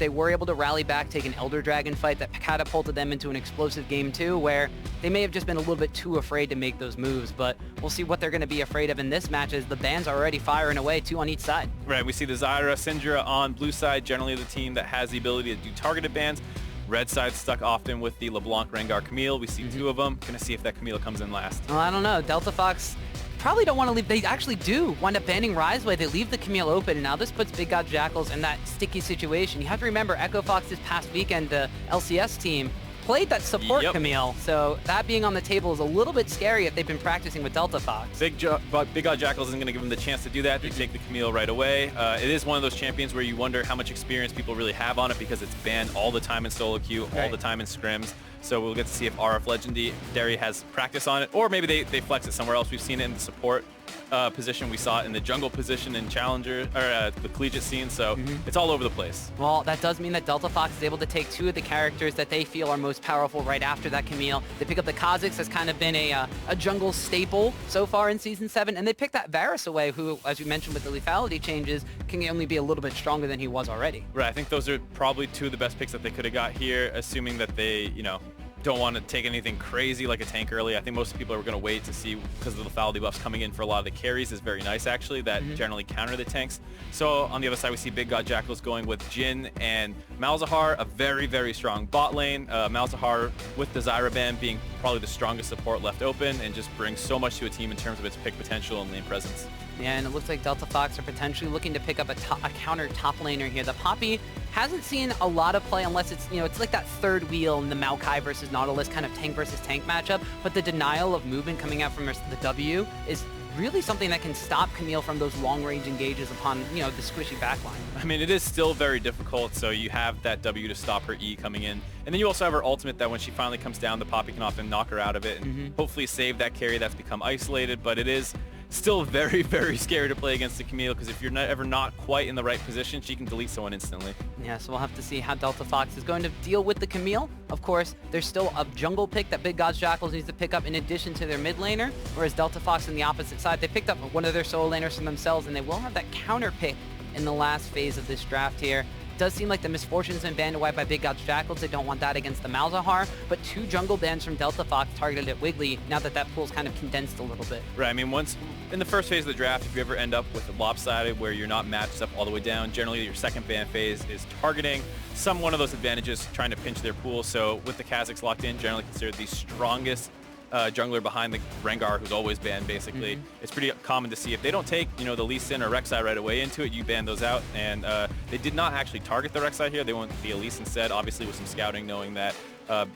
they were able to rally back, take an Elder Dragon fight that catapulted them into an explosive game 2, where they may have just been a little bit too afraid to make those moves, but we'll see what they're going to be afraid of in this match as the bans are already firing away, 2 on each side. Right, we see the Zyra, Syndra on blue side, generally the team that has the ability to do targeted bans. Red side stuck often with the LeBlanc, Rengar, Camille. We see 2 of them. Gonna see if that Camille comes in last. Well, I don't know. Delta Fox probably don't want to leave. They actually do wind up banning Riseway. They leave the Camille open, and now this puts Big Gods Jackals in that sticky situation. You have to remember, Echo Fox this past weekend, the LCS team, played that support Camille, so that being on the table is a little bit scary if they've been practicing with Delta Fox. Big God Jackals isn't going to give them the chance to do that. They take the Camille right away. It is one of those champions where you wonder how much experience people really have on it because it's banned all the time in solo queue, all the time in scrims. So we'll get to see if RF Legendary has practice on it, or maybe they flex it somewhere else. We've seen it in the support position. We saw it in the jungle position in Challenger, or the collegiate scene, so it's all over the place. Well, that does mean that Delta Fox is able to take 2 of the characters that they feel are most powerful right after that Camille. They pick up the Kha'Zix, has kind of been a jungle staple so far in Season 7, and they pick that Varus away, who, as you mentioned with the lethality changes, can only be a little bit stronger than he was already. Right, I think those are probably 2 of the best picks that they could have got here, assuming that they, you know, don't want to take anything crazy like a tank early. I think most people are going to wait to see, because of the lethality buffs coming in for a lot of the carries is very nice actually, that generally counter the tanks. So on the other side we see Big God Jackals going with Jhin and Malzahar, a very, very strong bot lane. Malzahar with the Zyra ban being probably the strongest support left open and just brings so much to a team in terms of its pick potential and lane presence. Yeah, and it looks like Delta Fox are potentially looking to pick up a counter top laner here. The Poppy hasn't seen a lot of play unless it's, you know, it's like that third wheel in the Maokai versus Nautilus kind of tank versus tank matchup, but the denial of movement coming out from the W is really something that can stop Camille from those long-range engages upon, you know, the squishy backline. I mean, it is still very difficult, so you have that W to stop her E coming in. And then you also have her ultimate that when she finally comes down, the Poppy can often knock her out of it and hopefully save that carry that's become isolated, but it is still very, very scary to play against the Camille because if you're ever not quite in the right position, she can delete someone instantly. Yeah, so we'll have to see how Delta Fox is going to deal with the Camille. Of course, there's still a jungle pick that Big Gods Jackals needs to pick up in addition to their mid laner, whereas Delta Fox on the opposite side, they picked up one of their solo laners from themselves, and they will have that counter pick in the last phase of this draft here. Does seem like the Misfortune's been banned away by Big Gods Jackals. They don't want that against the Malzahar, but 2 jungle bans from Delta Fox targeted at Wiggly now that that pool's kind of condensed a little bit. Right, I mean, once in the first phase of the draft, if you ever end up with a lopsided where you're not matched up all the way down, generally your second ban phase is targeting one of those advantages, trying to pinch their pool. So with the Kha'Zix locked in, generally considered the strongest jungler behind the Rengar, who's always banned basically. It's pretty common to see if they don't take, you know, the Lee Sin or Rek'Sai right away into it, you ban those out. And they did not actually target the Rek'Sai here. They went the Elise instead, obviously with some scouting, knowing that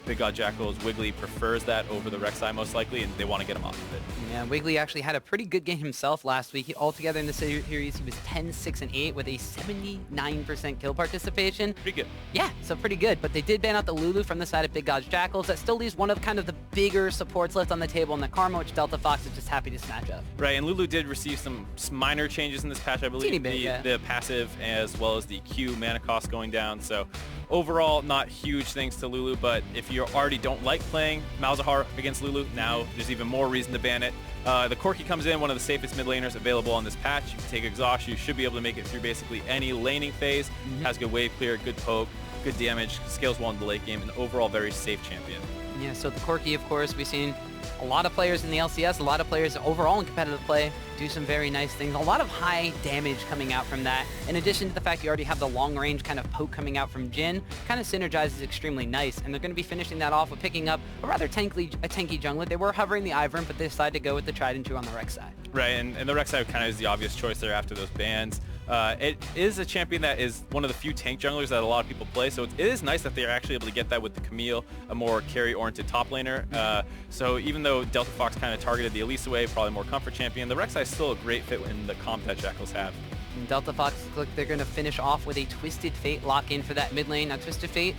Big God Jackals, Wiggly prefers that over the Rek'Sai most likely, and they want to get him off of it. Yeah, Wiggly actually had a pretty good game himself last week. Altogether in the series, he was 10, 6, and 8 with a 79% kill participation. Pretty good. Yeah, so pretty good. But they did ban out the Lulu from the side of Big Gods Jackals. That still leaves one of kind of the bigger supports left on the table in the Karma, which Delta Fox is just happy to snatch up. Right, and Lulu did receive some minor changes in this patch, I believe. Bit, the passive as well as the Q mana cost going down. So overall, not huge things to Lulu, but if you already don't like playing Malzahar against Lulu, now there's even more reason to ban it. The Corki comes in, one of the safest mid laners available on this patch. You can take Exhaust, you should be able to make it through basically any laning phase. Has good wave clear, good poke, good damage, scales well in the late game, and overall very safe champion. Yeah, so the Corki, of course, we've seen a lot of players in the LCS, a lot of players overall in competitive play do some very nice things. A lot of high damage coming out from that. In addition to the fact you already have the long range kind of poke coming out from Jhin, kind of synergizes extremely nice. And they're going to be finishing that off with picking up a rather tanky jungler. They were hovering the Ivern, but they decided to go with the tried and true on the Rek'Sai. Right, and the Rek'Sai kind of is the obvious choice there after those bans. It is a champion that is one of the few tank junglers that a lot of people play, so it is nice that they're actually able to get that with the Camille, a more carry-oriented top laner. So even though Delta Fox kind of targeted the Elise away, probably more comfort champion, the Rek'Sai is still a great fit in the comp that Jackals have. And Delta Fox look like they're going to finish off with a Twisted Fate lock-in for that mid lane. Now, Twisted Fate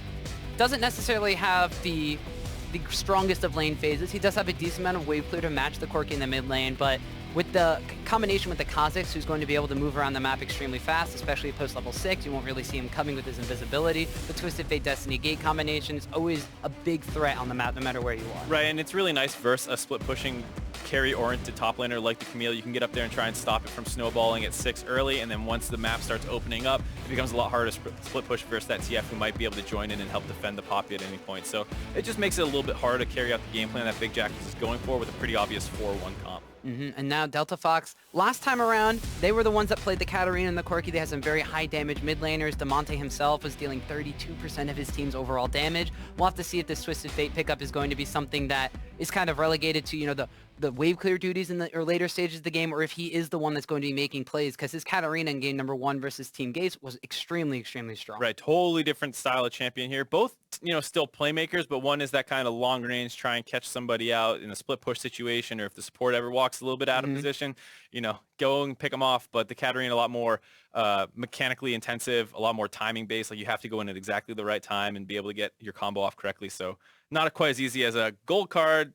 doesn't necessarily have the strongest of lane phases. He does have a decent amount of wave clear to match the Corki in the mid lane, but with the combination with the Kha'Zix, who's going to be able to move around the map extremely fast, especially post level 6. You won't really see him coming with his invisibility. The Twisted Fate Destiny Gate combination is always a big threat on the map, no matter where you are. Right, and it's really nice versus a split pushing carry-oriented top laner like the Camille. You can get up there and try and stop it from snowballing at 6 early, and then once the map starts opening up, it becomes a lot harder to split push versus that TF who might be able to join in and help defend the Poppy at any point. So it just makes it a little bit harder to carry out the game plan that Big Jackals is going for with a pretty obvious 4-1 comp. And now Delta Fox, last time around, they were the ones that played the Katarina and the Corki. They had some very high damage mid laners. DeMonte himself was dealing 32% of his team's overall damage. We'll have to see if this Twisted Fate pickup is going to be something that is kind of relegated to, you know, the wave clear duties in the later stages of the game, or if he is the one that's going to be making plays, because his Katarina in game number 1 versus Team Gates was extremely, extremely strong. Right, totally different style of champion here. Both, you know, still playmakers, but one is that kind of long range, try and catch somebody out in a split push situation, or if the support ever walks a little bit out of position, you know, go and pick them off. But the Katarina a lot more mechanically intensive, a lot more timing based. Like you have to go in at exactly the right time and be able to get your combo off correctly. So not quite as easy as a gold card,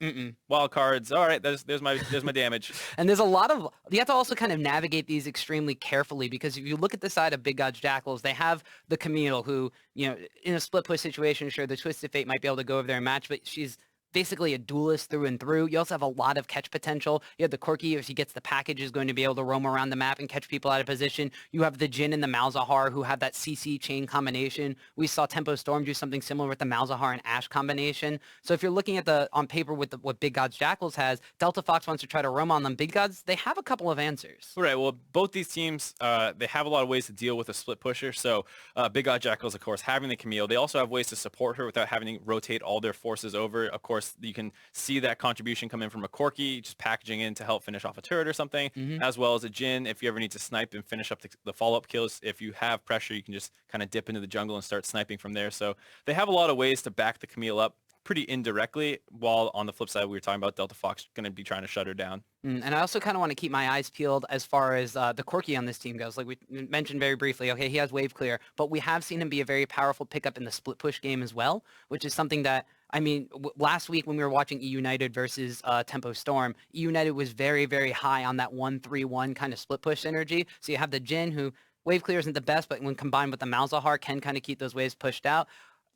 wild cards. All right, there's my damage. And there's a lot of, you have to also kind of navigate these extremely carefully, because if you look at the side of Big Gods Jackals, they have the Camille who, you know, in a split push situation, sure, the Twisted Fate might be able to go over there and match, but she's basically a duelist through and through. You also have a lot of catch potential. You have the Corki, if he gets the package, is going to be able to roam around the map and catch people out of position. You have the Jhin and the Malzahar, who have that CC chain combination. We saw Tempo Storm do something similar with the Malzahar and Ashe combination. So if you're looking at on paper with what Big Gods Jackals has, Delta Fox wants to try to roam on them. Big Gods, they have a couple of answers. Right. Well, both these teams, they have a lot of ways to deal with a split pusher. So Big God Jackals, of course, having the Camille, they also have ways to support her without having to rotate all their forces over. Of course, you can see that contribution come in from a Corki, just packaging in to help finish off a turret or something, as well as a Jhin if you ever need to snipe and finish up the follow-up kills. If you have pressure, you can just kind of dip into the jungle and start sniping from there. So they have a lot of ways to back the Camille up pretty indirectly, while on the flip side, we were talking about Delta Fox going to be trying to shut her down. And I also kind of want to keep my eyes peeled as far as the Corki on this team goes. Like we mentioned very briefly, okay, he has wave clear, but we have seen him be a very powerful pickup in the split push game as well, which is something that, I mean, last week when we were watching E United versus Tempo Storm, E United was very, very high on that 1-3-1 kind of split push energy. So you have the Jhin, who wave clear isn't the best, but when combined with the Malzahar, can kind of keep those waves pushed out.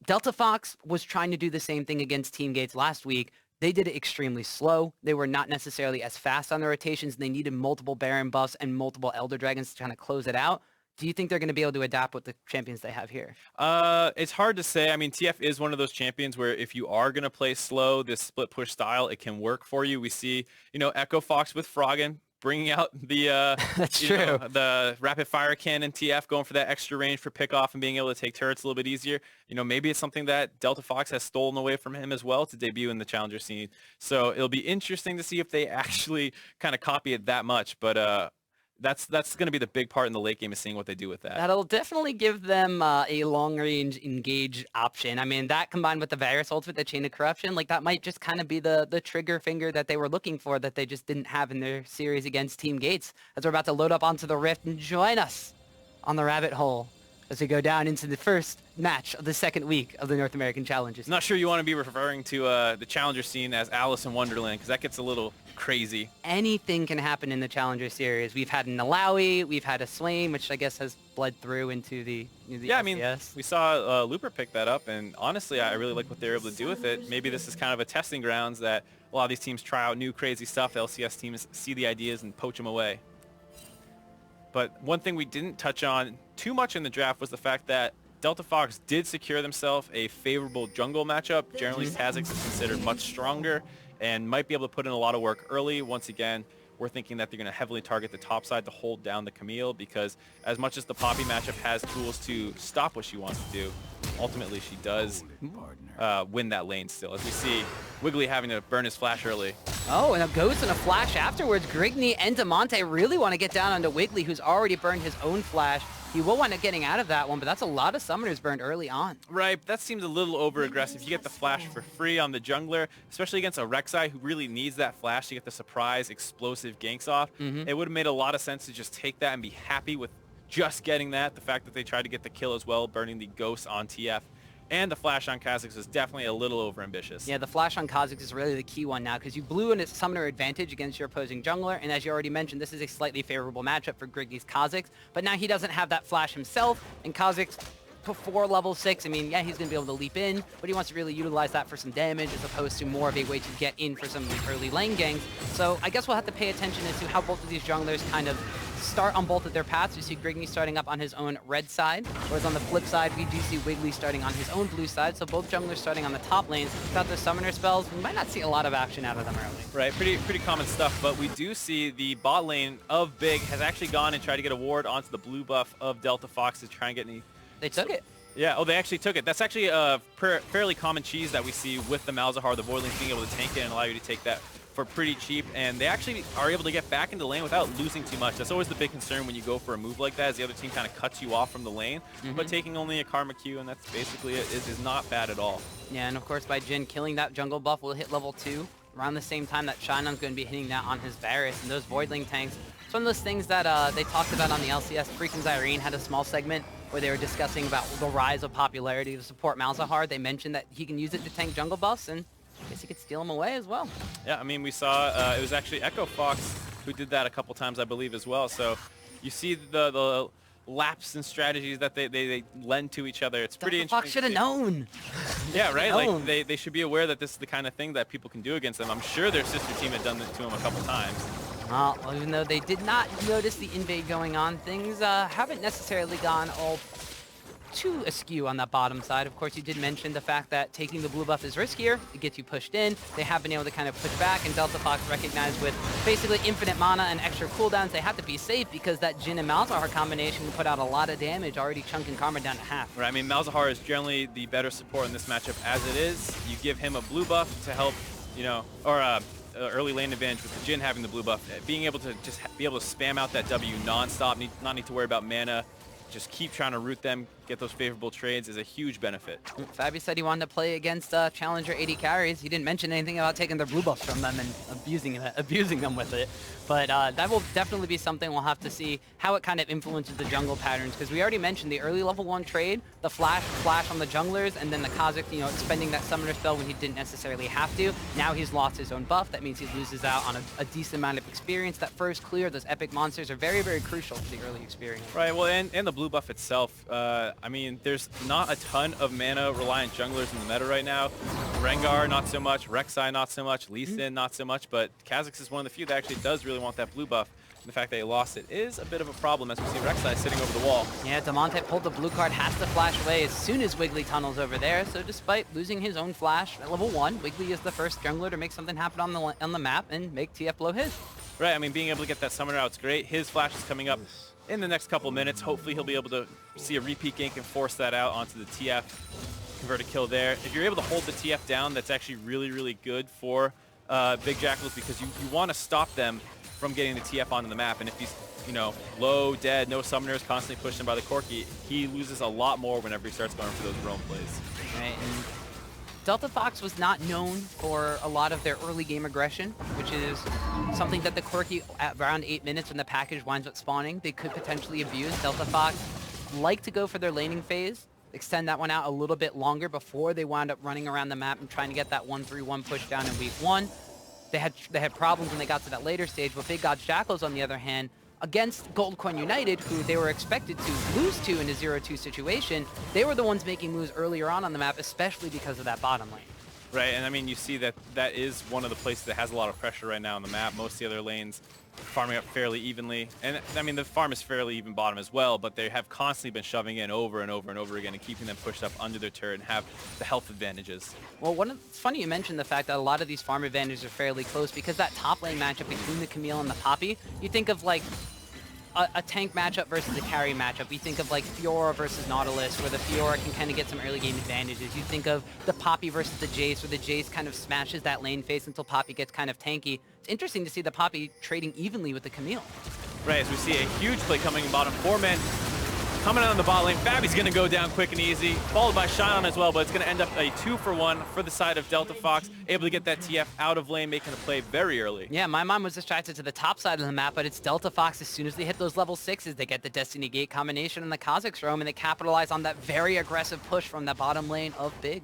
Delta Fox was trying to do the same thing against Team Gates last week. They did it extremely slow. They were not necessarily as fast on their rotations, and they needed multiple Baron buffs and multiple Elder Dragons to kind of close it out. Do you think they're going to be able to adapt with the champions they have here? It's hard to say. I mean, TF is one of those champions where if you are going to play slow, this split push style, it can work for you. We see, you know, Echo Fox with Froggen bringing out the That's true. The rapid fire cannon TF, going for that extra range for pickoff and being able to take turrets a little bit easier. You know, maybe it's something that Delta Fox has stolen away from him as well to debut in the challenger scene. So it'll be interesting to see if they actually kind of copy it that much. But that's going to be the big part in the late game, is seeing what they do with that. That'll definitely give them a long-range engage option. I mean, that combined with the Varus ult with the Chain of Corruption, like that might just kind of be the trigger finger that they were looking for, that they just didn't have in their series against Team Gates. As we're about to load up onto the Rift and join us on the rabbit hole as we go down into the first match of the second week of the North American Challenges. Not sure you want to be referring to the challenger scene as Alice in Wonderland, because that gets a little crazy. Anything can happen in the Challenger Series. We've had an Alawi, we've had a Swain, which I guess has bled through into the yeah, LCS. I mean, we saw Looper pick that up, and honestly, I really like what they're able to do with it. Maybe this is kind of a testing grounds that a lot of these teams try out new crazy stuff. The LCS teams see the ideas and poach them away. But one thing we didn't touch on too much in the draft was the fact that Delta Fox did secure themselves a favorable jungle matchup. Generally, Kha'Zix is considered much stronger and might be able to put in a lot of work early. Once again, we're thinking that they're going to heavily target the top side to hold down the Camille, because as much as the Poppy matchup has tools to stop what she wants to do, ultimately she does win that lane still. As we see Wiggly having to burn his flash early. Oh, and a Ghost and a flash afterwards. Grigney and DeMonte really want to get down onto Wiggly, who's already burned his own flash. He will wind up getting out of that one, but that's a lot of summoners burned early on. Right, that seems a little over-aggressive. You get the flash for free on the jungler, especially against a Rek'Sai who really needs that flash to get the surprise, explosive ganks off. It would have made a lot of sense to just take that and be happy with just getting that. The fact that they tried to get the kill as well, burning the Ghost on TF. And the flash on Kha'Zix is definitely a little overambitious. Yeah, the flash on Kha'Zix is really the key one now because you blew in a summoner advantage against your opposing jungler, and as you already mentioned, this is a slightly favorable matchup for Griggy's Kha'Zix, but now he doesn't have that flash himself, and Kha'Zix before level 6, I mean, yeah, he's going to be able to leap in, but he wants to really utilize that for some damage as opposed to more of a way to get in for some of the early lane ganks. So I guess we'll have to pay attention as to how both of these junglers kind of start on both of their paths. You see Grigny starting up on his own red side, whereas on the flip side, we do see Wiggly starting on his own blue side. So both junglers starting on the top lanes. Without their summoner spells, we might not see a lot of action out of them early. Right, pretty common stuff, but we do see the bot lane of Big has actually gone and tried to get a ward onto the blue buff of Delta Fox to try and get any... They took it. Yeah, oh, they actually took it. That's actually a fairly common cheese that we see with the Malzahar, the Voidlings being able to tank it and allow you to take that for pretty cheap, and they actually are able to get back into lane without losing too much. That's always the big concern when you go for a move like that, is the other team kind of cuts you off from the lane, but taking only a Karma Q, and that's basically it, is not bad at all. Yeah, and of course by Jhin killing that jungle buff will hit level 2 around the same time that Shinon's going to be hitting that on his Varus, and those Voidling tanks. It's one of those things that they talked about on the LCS. Freaking Irene had a small segment where they were discussing about the rise of popularity to support Malzahar. They mentioned that he can use it to tank jungle buffs, and I guess he could steal them away as well. Yeah, I mean, we saw it was actually Echo Fox who did that a couple times, I believe, as well. So you see the laps and strategies that they lend to each other. It's pretty interesting. Fox should have known. Yeah, right? Like, they should be aware that this is the kind of thing that people can do against them. I'm sure their sister team had done it to them a couple times. Well, even though they did not notice the invade going on, things haven't necessarily gone all too askew on that bottom side. Of course, you did mention the fact that taking the blue buff is riskier. It gets you pushed in. They have been able to kind of push back, and Delta Fox recognized with basically infinite mana and extra cooldowns, they have to be safe because that Jhin and Malzahar combination can put out a lot of damage, already chunking Karma down to half. Right, I mean, Malzahar is generally the better support in this matchup as it is. You give him a blue buff to help, you know, or early lane advantage with the Jhin having the blue buff, being able to just be able to spam out that W non-stop, not need to worry about mana, just keep trying to root them, get those favorable trades is a huge benefit. Fabi said he wanted to play against Challenger 80 carries. He didn't mention anything about taking their blue buffs from them and abusing them with it. But that will definitely be something we'll have to see how it kind of influences the jungle patterns, because we already mentioned the early level 1 trade, the flash on the junglers, and then the Kha'Zix, you know, spending that summoner spell when he didn't necessarily have to. Now he's lost his own buff. That means he loses out on a decent amount of experience. That first clear, those epic monsters are very, very crucial to the early experience. Right, well, and the blue buff itself, I mean, there's not a ton of mana-reliant junglers in the meta right now. Rengar, not so much. Rek'Sai, not so much. Lee Sin, not so much. But Kha'Zix is one of the few that actually does really want that blue buff. And the fact that he lost it is a bit of a problem, as we see Rek'Sai sitting over the wall. Yeah, Damonte pulled the blue card, has to flash away as soon as Wiggly tunnels over there. So despite losing his own flash at level 1, Wiggly is the first jungler to make something happen on the map and make TF blow his. Right, I mean, being able to get that summoner out is great. His flash is coming up in the next couple minutes. Hopefully he'll be able to see a repeat gank and force that out onto the TF. Convert a kill there. If you're able to hold the TF down, that's actually really, really good for Big Jackals, because you want to stop them from getting the TF onto the map. And if he's, you know, low, dead, no summoners, constantly pushed in by the Corki, he loses a lot more whenever he starts going for those roam plays. Right, and Delta Fox was not known for a lot of their early game aggression, which is something that the Corki at around 8 minutes when the package winds up spawning, they could potentially abuse. Delta Fox like to go for their laning phase, extend that one out a little bit longer before they wound up running around the map and trying to get that 1-3-1 push down in week 1. They had problems when they got to that later stage, but Big Gods Jackals, on the other hand, against Goldcoin United, who they were expected to lose to in a 0-2 situation, they were the ones making moves earlier on the map, especially because of that bottom lane. Right, and I mean, you see that that is one of the places that has a lot of pressure right now on the map. Most of the other lanes farming up fairly evenly. And I mean, the farm is fairly even bottom as well, but they have constantly been shoving in over and over and over again and keeping them pushed up under their turret and have the health advantages. Well, it's funny you mentioned the fact that a lot of these farm advantages are fairly close, because that top lane matchup between the Camille and the Poppy, you think of like a tank matchup versus a carry matchup. We think of like Fiora versus Nautilus, where the Fiora can kind of get some early game advantages. You think of the Poppy versus the Jace, where the Jace kind of smashes that lane face until Poppy gets kind of tanky. It's interesting to see the Poppy trading evenly with the Camille. Right, as we see a huge play coming in bottom. 4 men coming out on the bot lane. Fabi's going to go down quick and easy, followed by Shion as well, but it's going to end up a 2-for-1 for the side of Delta Fox, able to get that TF out of lane, making a play very early. Yeah, my mind was distracted to the top side of the map, but it's Delta Fox. As soon as they hit those level 6s, they get the Destiny Gate combination and the Kazakhs roam, and they capitalize on that very aggressive push from the bottom lane of Big.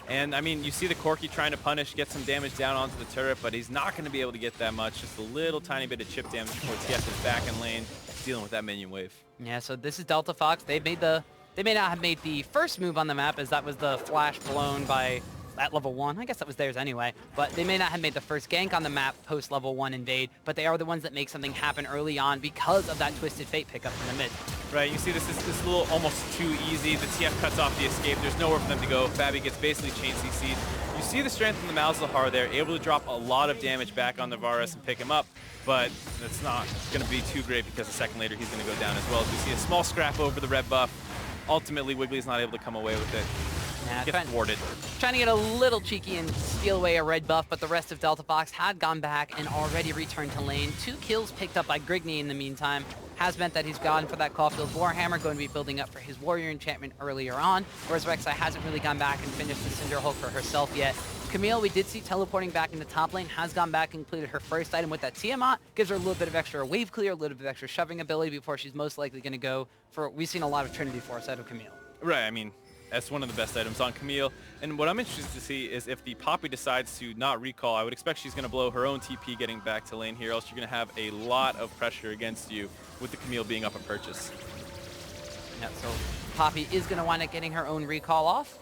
And, I mean, you see the Corki trying to punish, get some damage down onto the turret, but he's not going to be able to get that much. Just a little tiny bit of chip damage before TF is back in lane, dealing with that minion wave. Yeah, so this is Delta Fox. They may not have made the first move on the map, as that was the flash blown by at level 1. I guess that was theirs anyway. But they may not have made the first gank on the map post level 1 invade, but they are the ones that make something happen early on because of that Twisted Fate pickup in the mid. Right, you see this little almost too easy. The TF cuts off the escape. There's nowhere for them to go. Fabi gets basically chain CC'd. You see the strength in the Malzahar there, able to drop a lot of damage back on the Varus and pick him up, but it's not going to be too great because a second later he's going to go down as well. As we see a small scrap over the red buff. Ultimately, Wiggly's not able to come away with it. Yeah, Gets thwarted. Trying to get a little cheeky and steal away a red buff, but the rest of Delta Fox had gone back and already returned to lane. 2 kills picked up by Grigney in the meantime has meant that he's gone for that Caulfield Warhammer, going to be building up for his Warrior enchantment earlier on, whereas Rek'Sai hasn't really gone back and finished the Cinder Hulk for herself yet. Camille, we did see teleporting back into top lane, has gone back and completed her first item with that Tiamat, gives her a little bit of extra wave clear, a little bit of extra shoving ability before she's most likely going to go for, we've seen a lot of Trinity Force out of Camille. Right, I mean, that's one of the best items on Camille. And what I'm interested to see is if the Poppy decides to not recall, I would expect she's going to blow her own TP getting back to lane here, else you're going to have a lot of pressure against you with the Camille being up a purchase. Yeah, so Poppy is going to wind up getting her own recall off.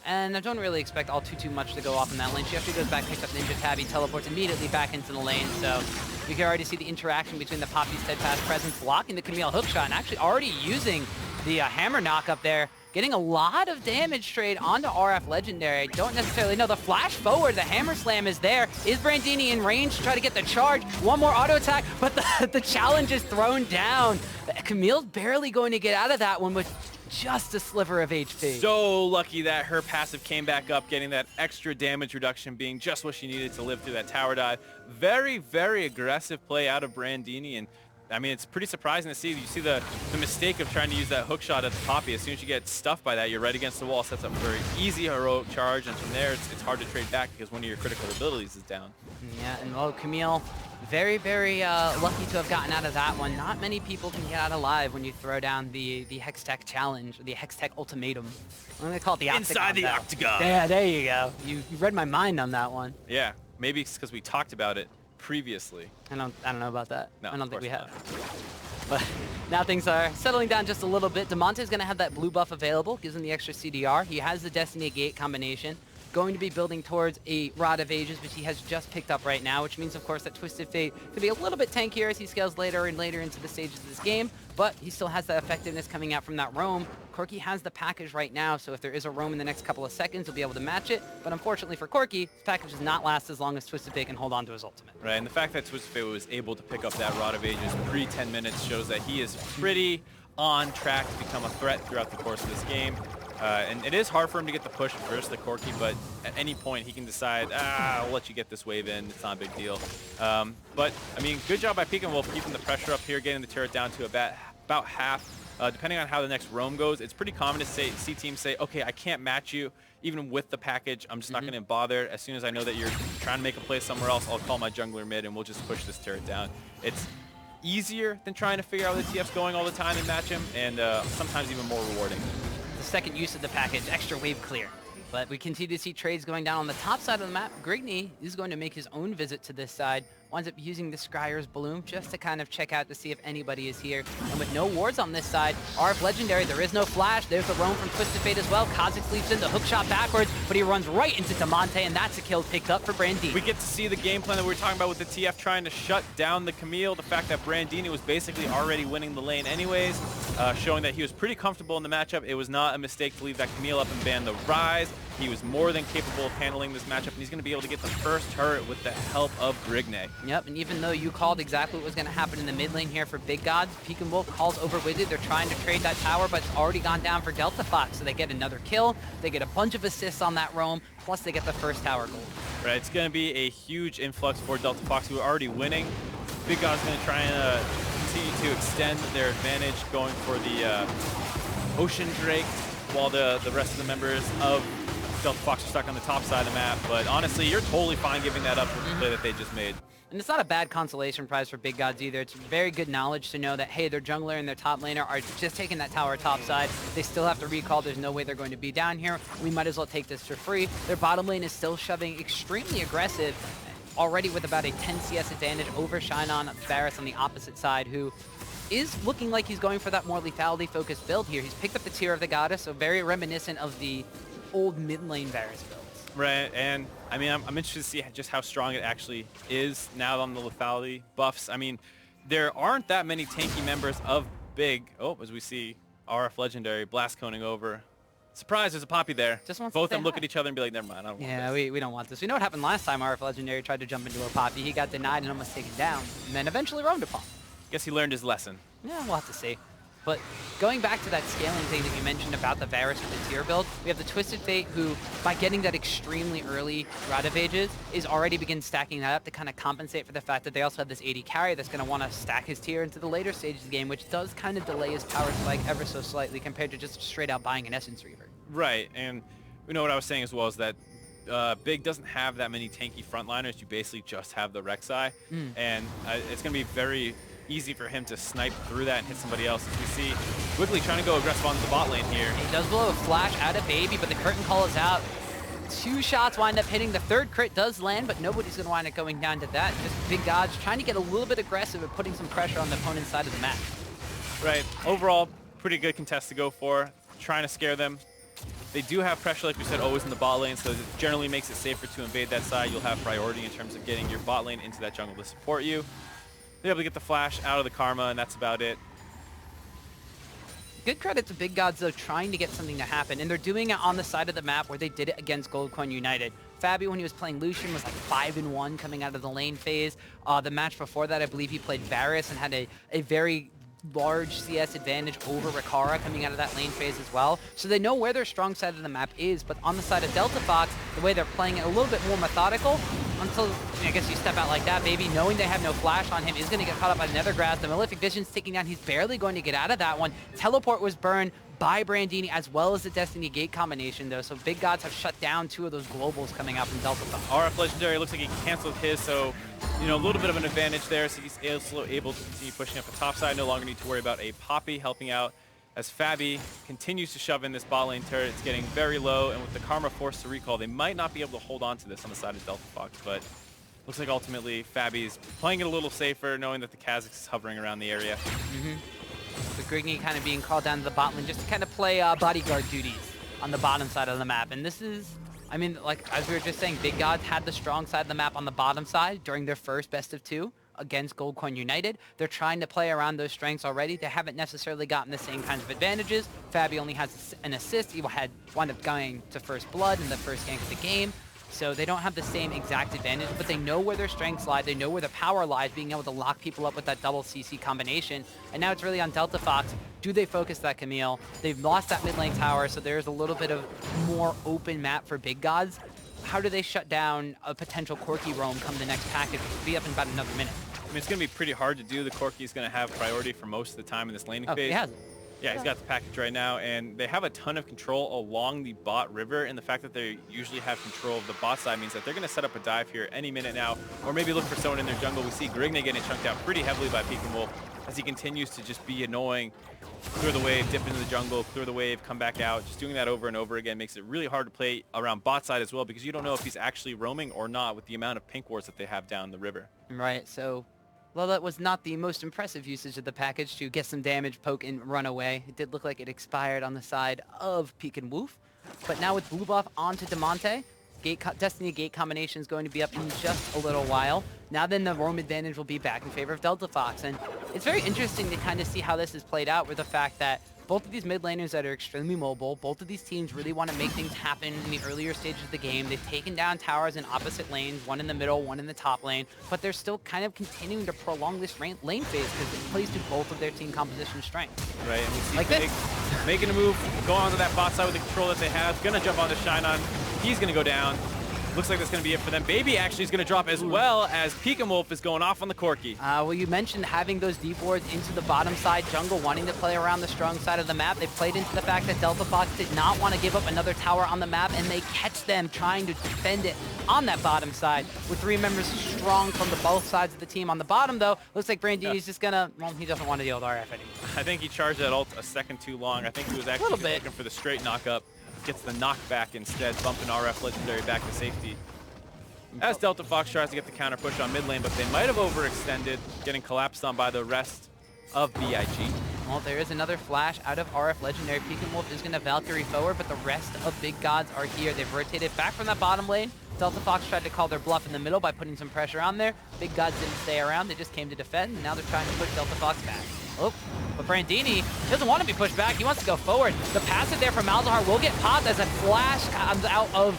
And I don't really expect all too much to go off in that lane. She actually goes back, picks up Ninja Tabby, teleports immediately back into the lane. So we can already see the interaction between the Poppy Steadfast Presence blocking the Camille hookshot and actually already using the hammer knock up there. Getting a lot of damage trade onto RF Legendary. I don't necessarily know. The flash forward, the hammer slam is there. Is Brandini in range to try to get the charge? One more auto attack, but the challenge is thrown down. Camille's barely going to get out of that one with just a sliver of HP. So lucky that her passive came back up, getting that extra damage reduction, being just what she needed to live through that tower dive. Very, very aggressive play out of Brandini, and I mean, it's pretty surprising to see. You see the mistake of trying to use that hook shot at the Poppy. As soon as you get stuffed by that, you're right against the wall. Sets up a very easy heroic charge, and from there, it's hard to trade back because one of your critical abilities is down. Yeah, and well, Camille, very, very lucky to have gotten out of that one. Not many people can get out alive when you throw down the Hextech Challenge, or the Hextech Ultimatum. I'm going to call it the Octagon. Inside the Octagon. Yeah, there you go. You read my mind on that one. Yeah, maybe it's because we talked about it previously. I don't know about that. No, I don't think we not. have. But now things are settling down just a little bit. Demonte's going to have that blue buff available, gives him the extra CDR. He has the Destiny Gate combination. Going to be building towards a Rod of Ages, which he has just picked up right now, which means, of course, that Twisted Fate could be a little bit tankier as he scales later and later into the stages of this game, but he still has that effectiveness coming out from that roam. Corki has the package right now, so if there is a roam in the next couple of seconds, he'll be able to match it, but unfortunately for Corki, his package does not last as long as Twisted Fate can hold on to his ultimate. Right, and the fact that Twisted Fate was able to pick up that Rod of Ages pre-10 minutes shows that he is pretty on track to become a threat throughout the course of this game. And it is hard for him to get the push versus the Corki, but at any point he can decide, I'll let you get this wave in, it's not a big deal. But, I mean, good job by Pekin Wolf keeping the pressure up here, getting the turret down to about half. Depending on how the next roam goes, it's pretty common to see teams say, okay, I can't match you, even with the package, I'm just not going to bother. As soon as I know that you're trying to make a play somewhere else, I'll call my jungler mid and we'll just push this turret down. It's easier than trying to figure out where the TF's going all the time and match him, and sometimes even more rewarding. The second use of the package, extra wave clear. But we continue to see trades going down on the top side of the map. Grigney is going to make his own visit to this side. Winds up using the Scryer's Bloom just to kind of check out to see if anybody is here. And with no wards on this side, RF Legendary, there is no flash. There's the roam from Twisted Fate as well. Kha'Zix leaps in the hook shot backwards, but he runs right into Demonte, and that's a kill picked up for Brandini. We get to see the game plan that we were talking about with the TF trying to shut down the Camille. The fact that Brandini was basically already winning the lane anyways, showing that he was pretty comfortable in the matchup. It was not a mistake to leave that Camille up and ban the Rise. He was more than capable of handling this matchup, and he's going to be able to get the first turret with the help of Grigney. Yep, and even though you called exactly what was going to happen in the mid lane here for Big Gods, Pekin Wolf calls over Wiggly. They're trying to trade that tower, but it's already gone down for Delta Fox, so they get another kill. They get a bunch of assists on that roam, plus they get the first tower gold. Right, it's going to be a huge influx for Delta Fox, who are already winning. Big God's going to try and continue continue to extend their advantage, going for the Ocean Drake, while the rest of the members of Delta Fox are stuck on the top side of the map. But honestly, you're totally fine giving that up for the play that they just made. And it's not a bad consolation prize for Big Gods either. It's very good knowledge to know that, hey, their jungler and their top laner are just taking that tower top side. They still have to recall. There's no way they're going to be down here. We might as well take this for free. Their bottom lane is still shoving extremely aggressive, already with about a 10 CS advantage over Shinon Varus on the opposite side, who is looking like he's going for that more lethality-focused build here. He's picked up the Tear of the Goddess, so very reminiscent of the old mid-lane Varus builds. Right, and I mean, I'm interested to see just how strong it actually is now on the lethality buffs. I mean, there aren't that many tanky members of Big. Oh, as we see RF Legendary blast coning over. Surprise, there's a Poppy there. Just wants Both to of them look at each other and be like, never mind, I don't want this. We don't want this. We know what happened last time RF Legendary tried to jump into a Poppy. He got denied and almost taken down, and then eventually roamed upon. Guess he learned his lesson. Yeah, we'll have to see. But going back to that scaling thing that you mentioned about the Varus with the tier build, we have the Twisted Fate who, by getting that extremely early Rod of Ages, is already begin stacking that up to kind of compensate for the fact that they also have this 80 carry that's going to want to stack his tier into the later stages of the game, which does kind of delay his power spike ever so slightly compared to just straight out buying an Essence Reaver. Right, and you know what I was saying as well is that Big doesn't have that many tanky frontliners. You basically just have the Rek'Sai, and it's going to be very easy for him to snipe through that and hit somebody else. As we see Wiggly trying to go aggressive onto the bot lane here. He does blow a flash out of Baby, but the curtain call is out. 2 shots wind up hitting. The 3rd crit does land, but nobody's going to wind up going down to that. Just Big Gods trying to get a little bit aggressive and putting some pressure on the opponent's side of the map. Right. Overall, pretty good contest to go for. Trying to scare them. They do have pressure, like we said, always in the bot lane, so it generally makes it safer to invade that side. You'll have priority in terms of getting your bot lane into that jungle to support you. They're able to get the flash out of the Karma, and that's about it. Good credit to Big Gods, though, trying to get something to happen, and they're doing it on the side of the map where they did it against Goldcoin United. Fabi, when he was playing Lucian, was like 5-1 coming out of the lane phase. The match before that, I believe he played Varus and had a very large CS advantage over Rikara coming out of that lane phase as well. So they know where their strong side of the map is, but on the side of Delta Fox, the way they're playing it a little bit more methodical, until, I guess you step out like that, Baby, knowing they have no flash on him, is going to get caught up by another grasp. The Malefic Vision's taking down. He's barely going to get out of that one. Teleport was burned by Brandini, as well as the Destiny Gate combination, though. So Big Gods have shut down 2 of those globals coming out from Delta Fox. RF Legendary looks like he canceled his, so you know, a little bit of an advantage there. So he's also able to continue pushing up the top side. No longer need to worry about a Poppy helping out as Fabi continues to shove in this bot lane turret. It's getting very low, and with the Karma forced to recall, they might not be able to hold on to this on the side of Delta Fox, but looks like ultimately Fabi's playing it a little safer, knowing that the Kha'Zix is hovering around the area. With Grigny kind of being called down to the bot lane just to kind of play bodyguard duties on the bottom side of the map. And this is, I mean, like as we were just saying, Big Gods had the strong side of the map on the bottom side during their first best of 2 against Goldcoin United. They're trying to play around those strengths already. They haven't necessarily gotten the same kinds of advantages. Fabi only has an assist. He had wound up going to first blood in the first gank of the game. So they don't have the same exact advantage, but they know where their strengths lie. They know where the power lies, being able to lock people up with that double CC combination. And now it's really on Delta Fox. Do they focus that Camille? They've lost that mid lane tower, so there's a little bit of more open map for Big Gods. How do they shut down a potential Corki roam come the next package, which will be up in about another minute? I mean, it's going to be pretty hard to do. The Corki's going to have priority for most of the time in this laning phase. He has. Yeah, he's got the package right now, and they have a ton of control along the bot river, and the fact that they usually have control of the bot side means that they're going to set up a dive here any minute now, or maybe look for someone in their jungle. We see Grigny getting chunked out pretty heavily by Peek and Wolf as he continues to just be annoying. Clear the wave, dip into the jungle, clear the wave, come back out. Just doing that over and over again makes it really hard to play around bot side as well, because you don't know if he's actually roaming or not with the amount of pink wards that they have down the river. Right, so well, that was not the most impressive usage of the package to get some damage, poke, and run away. It did look like it expired on the side of Peek and Woof. But now with blue buff onto Demonte, Destiny Gate combination is going to be up in just a little while. Now then the roam advantage will be back in favor of Delta Fox. And it's very interesting to kind of see how this is played out with the fact that both of these mid laners that are extremely mobile, both of these teams really want to make things happen in the earlier stages of the game. They've taken down towers in opposite lanes, one in the middle, one in the top lane, but they're still kind of continuing to prolong this lane phase because it plays to both of their team composition strengths. Right, and we see like Big making a move, go onto that bot side with the control that they have, gonna jump onto Shinon. He's gonna go down. looks like that's going to be it for them. Baby actually is going to drop as well as Wolf is going off on the Corki. Well, you mentioned having those deep wards into the bottom side jungle, wanting to play around the strong side of the map. They played into the fact that Delta Fox did not want to give up another tower on the map, and they catch them trying to defend it on that bottom side. With 3 members strong from the both sides of the team on the bottom, though, looks like Brandini's just going to, well, he doesn't want to deal with RF anymore. I think he charged that ult a second too long. I think he was actually looking for the straight knock-up. Gets the knockback instead, bumping RF Legendary back to safety. As Delta Fox tries to get the counter push on mid lane, but they might have overextended, getting collapsed on by the rest of BIG. Well, there is another flash out of RF Legendary. Wolf is going to Valkyrie forward, but the rest of Big Gods are here. They've rotated back from that bottom lane. Delta Fox tried to call their bluff in the middle by putting some pressure on there. Big Gods didn't stay around. They just came to defend, and now they're trying to push Delta Fox back. Oh, but Brandini doesn't want to be pushed back. He wants to go forward. The passive there from Malzahar will get popped as a flash comes out of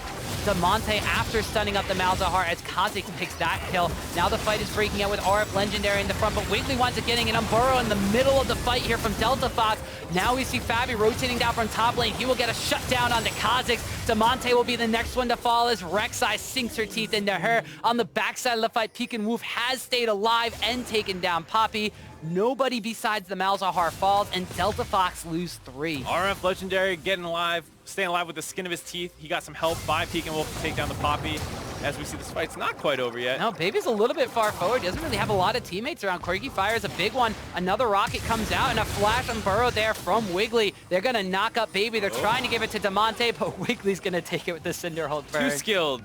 Damonte after stunning up the Malzahar as Kha'Zix picks that kill. Now the fight is breaking out with RF Legendary in the front, but Wiggly winds up getting an Umburo in the middle of the fight here from Delta Fox. Now we see Fabi rotating down from top lane. He will get a shutdown onto Kha'Zix. Damonte will be the next one to fall as Rek'Sai sinks her teeth into her. On the backside of the fight, Wolf has stayed alive and taken down Poppy. Nobody besides the Malzahar falls, and Delta Fox lose 3. RF Legendary getting alive, staying alive with the skin of his teeth. He got some help by Wolf to take down the Poppy. As we see, this fight's not quite over yet. No, Baby's a little bit far forward. Doesn't really have a lot of teammates around. Corki fires a big one. Another rocket comes out, and a flash on Burrow there from Wiggly. They're going to knock up Baby. They're trying to give it to Damonte, but Wiggly's going to take it with the Cinderhold burn. Too skilled.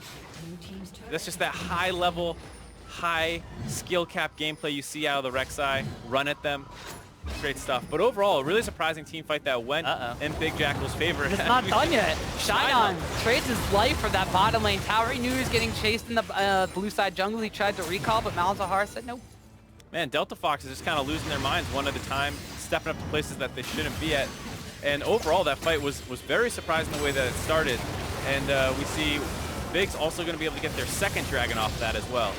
That's just that high level, high skill cap gameplay you see out of the Rek'Sai. Run at them. Great stuff. But overall, a really surprising team fight that went in Big Jackal's favor. It's not done yet. Shinon trades his life for that bottom lane tower. He knew he was getting chased in the blue side jungle. He tried to recall, but Malzahar said nope. Man, Delta Fox is just kind of losing their minds one at a time, stepping up to places that they shouldn't be at. And overall, that fight was very surprising the way that it started. And we see Big's also going to be able to get their second dragon off of that as well.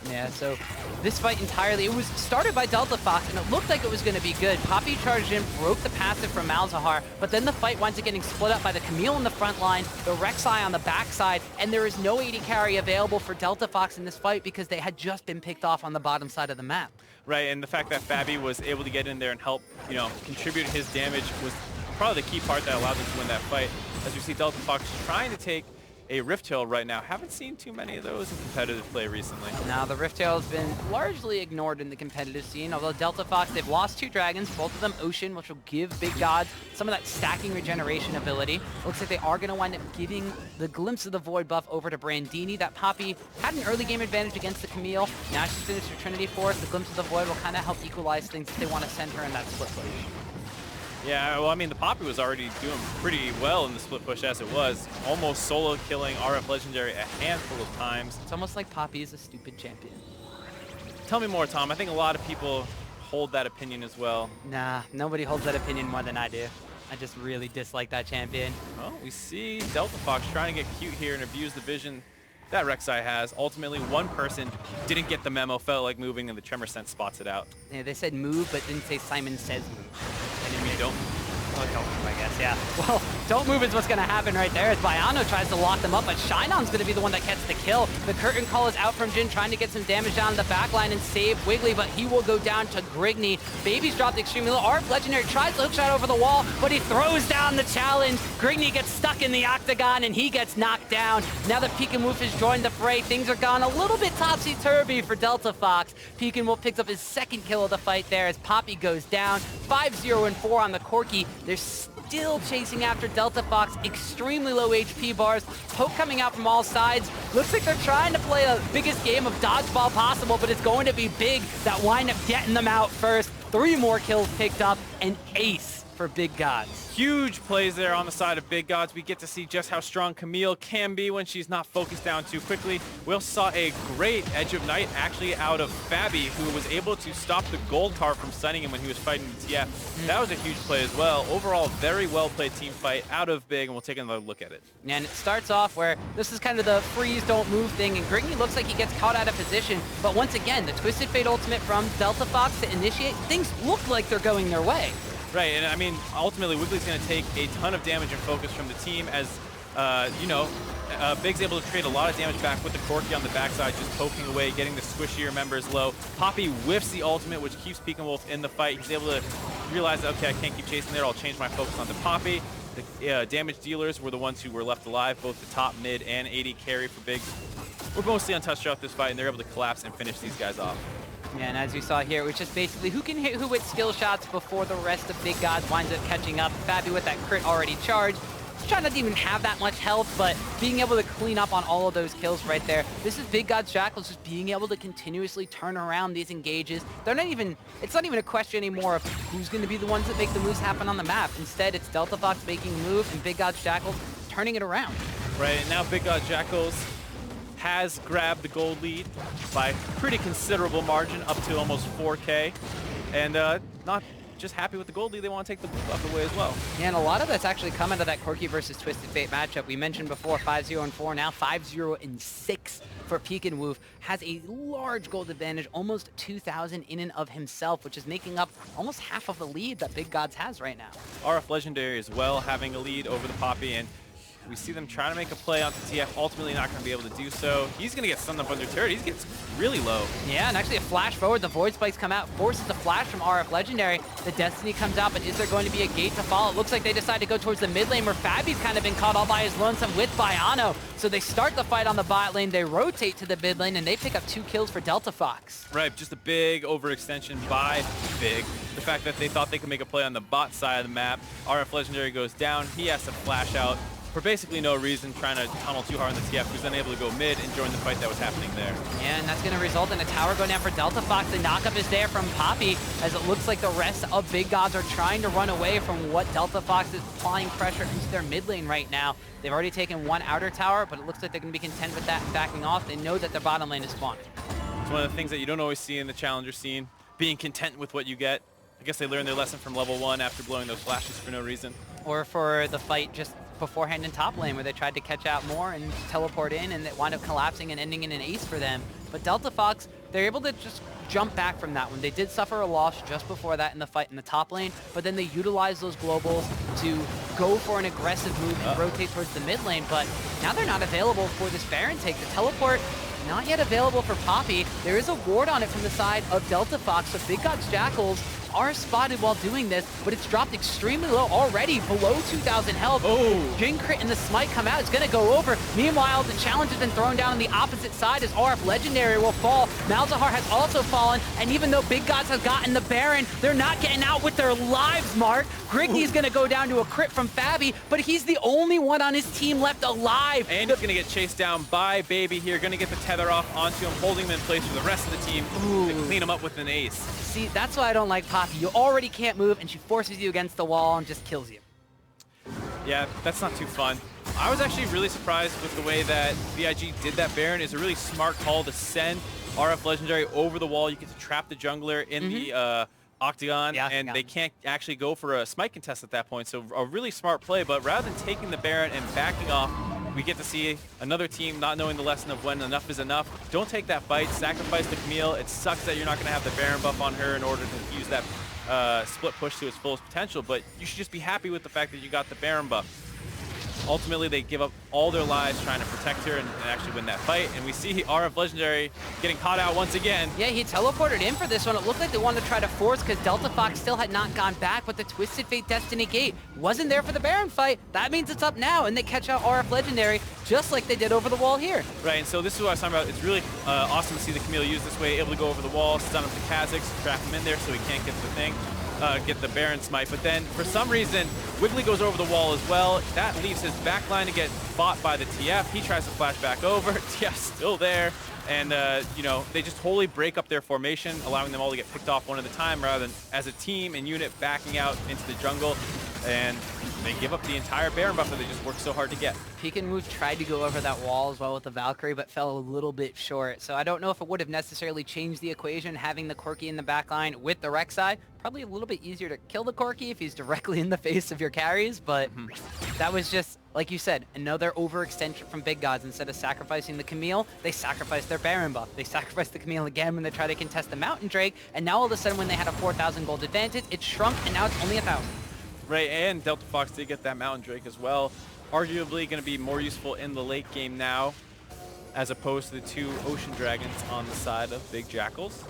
Yeah, so this fight entirely, it was started by Delta Fox, and it looked like it was going to be good. Poppy charged in, broke the passive from Malzahar, but then the fight winds up getting split up by the Camille in the front line, the Rek'Sai on the backside, and there is no AD carry available for Delta Fox in this fight because they had just been picked off on the bottom side of the map. Right, and the fact that Fabi was able to get in there and help, contribute his damage was probably the key part that allowed them to win that fight. As we see Delta Fox trying to take a Rift Tail right now. Haven't seen too many of those in competitive play recently. Now, the Rift Tail has been largely ignored in the competitive scene, although Delta Fox, they've lost 2 dragons, both of them Ocean, which will give Big Gods some of that stacking regeneration ability. Looks like they are going to wind up giving the Glimpse of the Void buff over to Brandini. That Poppy had an early game advantage against the Camille. Now she's finished her Trinity Force. The Glimpse of the Void will kind of help equalize things if they want to send her in that split push. Yeah, well, I mean, the Poppy was already doing pretty well in the split push as it was, almost solo killing RF Legendary a handful of times. It's almost like Poppy is a stupid champion. Tell me more, Tom. I think a lot of people hold that opinion as well. Nah, nobody holds that opinion more than I do. I just really dislike that champion. Well, we see Delta Fox trying to get cute here and abuse the vision that Rek'Sai has. Ultimately, one person didn't get the memo, felt like moving, and the Tremor Sense spots it out. Yeah, they said move, but didn't say Simon says move. And we don't. Well, don't move, I guess, yeah. Well, don't move is what's going to happen right there as Bayano tries to lock them up, but Shinon's going to be the one that gets the kill. The curtain call is out from Jin, trying to get some damage down the back line and save Wiggly, but he will go down to Grigny. Baby's dropped extremely low. RF Legendary tries the hookshot over the wall, but he throws down the challenge. Grigny gets stuck in the octagon, and he gets knocked down. Now that Wolf has joined the fray, things are gone a little bit topsy-turvy for Delta Fox. Wolf picks up his second kill of the fight there as Poppy goes down. 5-0-4 on the Corki. They're still chasing after Delta Fox. Extremely low HP bars. Poke coming out from all sides. Looks like they're trying to play the biggest game of dodgeball possible, but it's going to be Big that wind up getting them out first. 3 more kills picked up, and ace for Big Gods. Huge plays there on the side of Big Gods. We get to see just how strong Camille can be when she's not focused down too quickly. We also saw a great Edge of Night actually out of Fabi, who was able to stop the gold car from stunning him when he was fighting the TF. That was a huge play as well. Overall, very well played team fight out of Big, and we'll take another look at it. And it starts off where this is kind of the freeze, don't move thing, and Grigny looks like he gets caught out of position. But once again, the Twisted Fate ultimate from Delta Fox to initiate, things look like they're going their way. Right, and I mean, ultimately, Wiggly's going to take a ton of damage and focus from the team as You know, Big's able to trade a lot of damage back with the Corki on the backside, just poking away, getting the squishier members low. Poppy whiffs the ultimate, which keeps Pekin Wolf in the fight. He's able to realize that, okay, I can't keep chasing there. I'll change my focus onto Poppy. The damage dealers were the ones who were left alive, both the top, mid, and AD carry for Big. We're mostly untouched throughout this fight, and they're able to collapse and finish these guys off. Yeah, and as you saw here, it was just basically who can hit who with skill shots before the rest of Big Gods winds up catching up. Fabi with that crit already charged. Trying not to even have that much health, but being able to clean up on all of those kills right there. This is Big Gods Jackals just being able to continuously turn around these engages. They're not even, it's not even a question anymore of who's going to be the ones that make the moves happen on the map. Instead, it's Delta Fox making a move and Big Gods Jackals turning it around. Right, and now Big Gods Jackals has grabbed the gold lead by pretty considerable margin, up to almost 4K. And not just happy with the gold lead, they want to take the blue buff away as well. Yeah, and a lot of that's actually coming to that Corki versus Twisted Fate matchup. We mentioned before 5-0-4, now 5-0-6 for Pekin Wolf. Has a large gold advantage, almost 2,000 in and of himself, which is making up almost half of the lead that Big Gods has right now. RF Legendary as well, having a lead over the Poppy, and we see them trying to make a play onto TF, ultimately not going to be able to do so. He's going to get stunned up under turret. He gets really low. Yeah, and actually a flash forward. The Void Spikes come out, forces the flash from RF Legendary. The Destiny comes out, but is there going to be a gate to follow? It looks like they decide to go towards the mid lane where Fabi's kind of been caught all by his lonesome with Biano. So they start the fight on the bot lane, they rotate to the mid lane, and they pick up 2 kills for Delta Fox. Right, just a big overextension by Big. The fact that they thought they could make a play on the bot side of the map. RF Legendary goes down. He has to flash out for basically no reason, trying to tunnel too hard on the TF, who's unable to go mid and join the fight that was happening there. Yeah, and that's going to result in a tower going down for Delta Fox. The knockup is there from Poppy, as it looks like the rest of Big Gods are trying to run away from what Delta Fox is applying pressure into their mid lane right now. They've already taken 1 outer tower, but it looks like they're going to be content with that and backing off. They know that their bottom lane is spawning. It's one of the things that you don't always see in the challenger scene, being content with what you get. I guess they learned their lesson from level 1 after blowing those flashes for no reason. Or for the fight just beforehand in top lane, where they tried to catch out more and teleport in, and it wound up collapsing and ending in an ace for them. But Delta Fox, they're able to just jump back from that one. They did suffer a loss just before that in the fight in the top lane, but then they utilized those globals to go for an aggressive move and rotate towards the mid lane. But now they're not available for this Baron take. The teleport not yet available for Poppy. There is a ward on it from the side of Delta Fox, so Big Gods Jackals are spotted while doing this, but it's dropped extremely low already, below 2,000 health. Oh! Jin Crit and the Smite come out. It's going to go over. Meanwhile, the challenge has been thrown down on the opposite side as RF Legendary will fall. Malzahar has also fallen, and even though Big Gods has gotten the Baron, they're not getting out with their lives, Mark. Grigny's going to go down to a crit from Fabi, but he's the only one on his team left alive. And he's going to get chased down by Baby here. Going to get the tether off onto him, holding him in place for the rest of the team to clean him up with an ace. See, that's why I don't like Poppy. You already can't move, and she forces you against the wall and just kills you. Yeah, that's not too fun. I was actually really surprised with the way that BIG did that Baron. It's a really smart call to send RF Legendary over the wall. You get to trap the jungler in the Octagon, and they can't actually go for a smite contest at that point. So a really smart play, but rather than taking the Baron and backing off, we get to see another team not knowing the lesson of when enough is enough. Don't take that fight, sacrifice the Camille. It sucks that you're not going to have the Baron buff on her in order to use that split push to its fullest potential, but you should just be happy with the fact that you got the Baron buff. Ultimately, they give up all their lives trying to protect her and actually win that fight. And we see RF Legendary getting caught out once again. Yeah, he teleported in for this one. It looked like they wanted to try to force because Delta Fox still had not gone back, but the Twisted Fate Destiny Gate wasn't there for the Baron fight. That means it's up now, and they catch out RF Legendary just like they did over the wall here. Right, and so this is what I was talking about. It's really awesome to see the Camille used this way, able to go over the wall, stun up the Kha'Zix, trap him in there so he can't get the thing. Get the Baron smite, but then for some reason Wiggly goes over the wall as well. That leaves his back line to get fought by the TF. He tries to flash back over. TF's still there, and you know, they just totally break up their formation, allowing them all to get picked off one at a time rather than as a team and unit backing out into the jungle, and they give up the entire Baron buff that they just worked so hard to get. Pekin Wolf tried to go over that wall as well with the Valkyrie, but fell a little bit short. So I don't know if it would have necessarily changed the equation having the Corki in the back line with the Rek'Sai. Probably a little bit easier to kill the Corki if he's directly in the face of your carries, but that was just, like you said, another overextension from Big Gods. Instead of sacrificing the Camille, they sacrificed their Baron buff. They sacrificed the Camille again when they tried to contest the Mountain Drake, and now all of a sudden when they had a 4,000 gold advantage, it shrunk, and now it's only 1,000. Right, and Delta Fox did get that Mountain Drake as well. arguably going to be more useful in the late game now, as opposed to the 2 Ocean Dragons on the side of Big Jackals.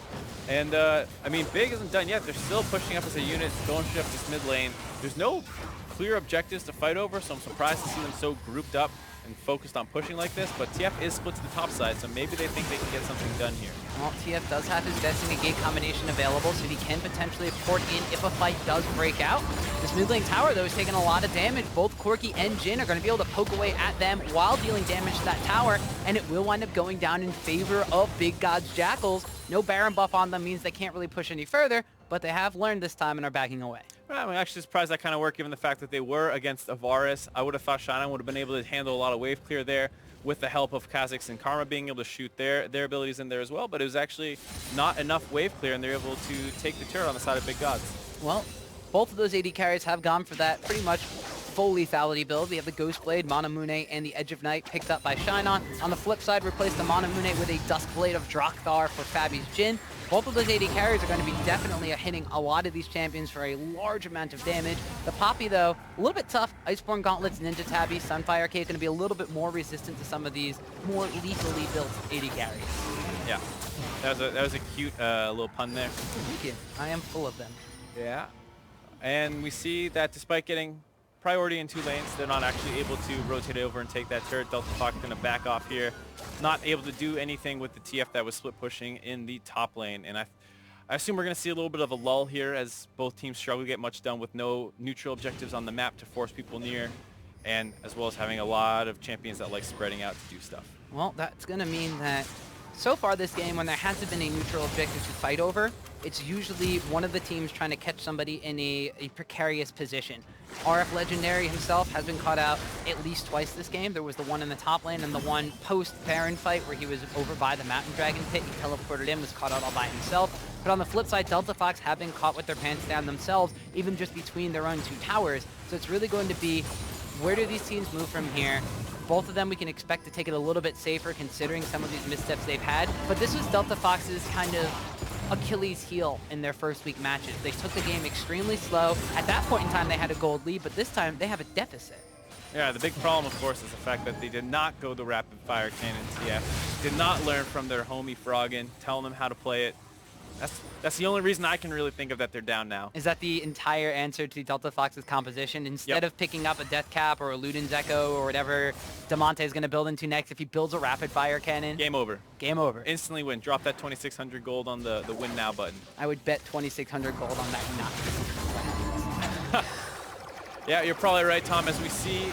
And, I mean, Big isn't done yet. They're still pushing up as a unit, going straight up this mid lane. There's no clear objectives to fight over, so I'm surprised to see them so grouped up and focused on pushing like this, but TF is split to the top side, so maybe they think they can get something done here. Well, TF does have his Destiny Gate combination available, so he can potentially port in if a fight does break out. This mid lane tower, though, is taking a lot of damage. Both Corki and Jin are going to be able to poke away at them while dealing damage to that tower, and it will wind up going down in favor of Big Gods Jackals. No Baron buff on them means they can't really push any further, but they have learned this time and are backing away. I'm actually surprised that kind of worked given the fact that they were against Avaris. I would have thought Shinon would have been able to handle a lot of wave clear there with the help of Kha'Zix and Karma being able to shoot their abilities in there as well, but it was actually not enough wave clear, and they're able to take the turret on the side of Big Gods. Well, both of those AD carries have gone for that pretty much full lethality build. We have the Ghost Blade, Mana Mune, and the Edge of Night picked up by Shinon. On the flip side, replace the Mana Mune with a Dusk Blade of Drakthar for Fabi's Jin. Both of those AD carries are going to be definitely hitting a lot of these champions for a large amount of damage. The Poppy, though, a little bit tough. Iceborne Gauntlets, Ninja Tabby, Sunfire Arcade going to be a little bit more resistant to some of these more lethally built AD carries. Yeah, that was a cute little pun there. Thank you. I am full of them. Yeah, and we see that despite getting priority in 2 lanes, they're not actually able to rotate over and take that turret. Delta Fox going to back off here. Not able to do anything with the TF that was split pushing in the top lane. And I assume we're going to see a little bit of a lull here as both teams struggle to get much done with no neutral objectives on the map to force people near, and as well as having a lot of champions that like spreading out to do stuff. Well, that's going to mean that so far this game, when there hasn't been a neutral objective to fight over, it's usually one of the teams trying to catch somebody in a precarious position. RF Legendary himself has been caught out at least twice this game. There was the one in the top lane and the one post-Baron fight where he was over by the Mountain Dragon pit. He teleported in, was caught out all by himself. But on the flip side, Delta Fox have been caught with their pants down themselves, even just between their own 2 towers. So it's really going to be, where do these teams move from here? Both of them we can expect to take it a little bit safer considering some of these missteps they've had. But this was Delta Fox's kind of Achilles heel in their first week matches. They took the game extremely slow. At that point in time, they had a gold lead, but this time they have a deficit. Yeah, the big problem, of course, is the fact that they did not go the rapid fire cannon TF, did not learn from their homie Froggen, telling them how to play it. That's the only reason I can really think of that they're down now. Is that the entire answer to Delta Fox's composition? Instead of picking up a Death Cap or a Luden's Echo or whatever Damonte is going to build into next, if he builds a rapid fire cannon... Game over. Game over. Instantly win. Drop that 2,600 gold on the win now button. I would bet 2,600 gold on that not. Yeah, you're probably right, Tom, as we see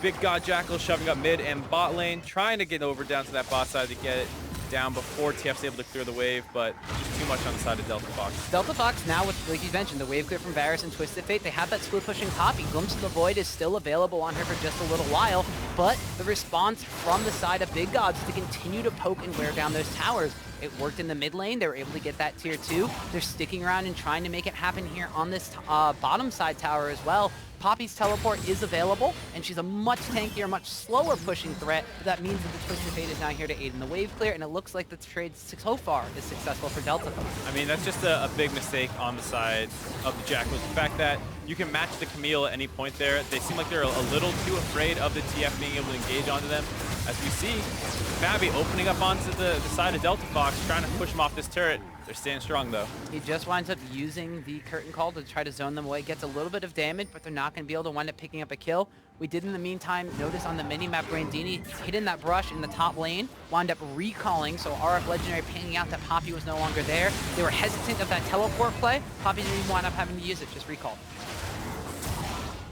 Big God Jackals shoving up mid and bot lane, trying to get over down to that bot side to get it down before TF's able to clear the wave, but just too much on the side of Delta Fox. Delta Fox now with, like you mentioned, the wave clear from Varus and Twisted Fate, they have that split pushing Poppy. Glimpse of the Void is still available on her for just a little while, but the response from the side of Big Gods is to continue to poke and wear down those towers. It worked in the mid lane. They were able to get that tier 2. They're sticking around and trying to make it happen here on this bottom side tower as well. Poppy's teleport is available, and she's a much tankier, much slower pushing threat, but that means that the Twisted Fate is now here to aid in the wave clear, and it looks like the trade so far is successful for Delta Fox. I mean, that's just a big mistake on the side of the Jackals. The fact that you can match the Camille at any point there. They seem like they're a little too afraid of the TF being able to engage onto them. As we see, Fabi opening up onto the side of Delta Fox, trying to push him off this turret. They're staying strong, though. He just winds up using the Curtain Call to try to zone them away. Gets a little bit of damage, but they're not going to be able to wind up picking up a kill. We did, in the meantime, notice on the mini-map, Brandini hid in that brush in the top lane, wound up recalling, so RF Legendary pinging out that Poppy was no longer there. They were hesitant of that teleport play. Poppy didn't even wind up having to use it, just recalled.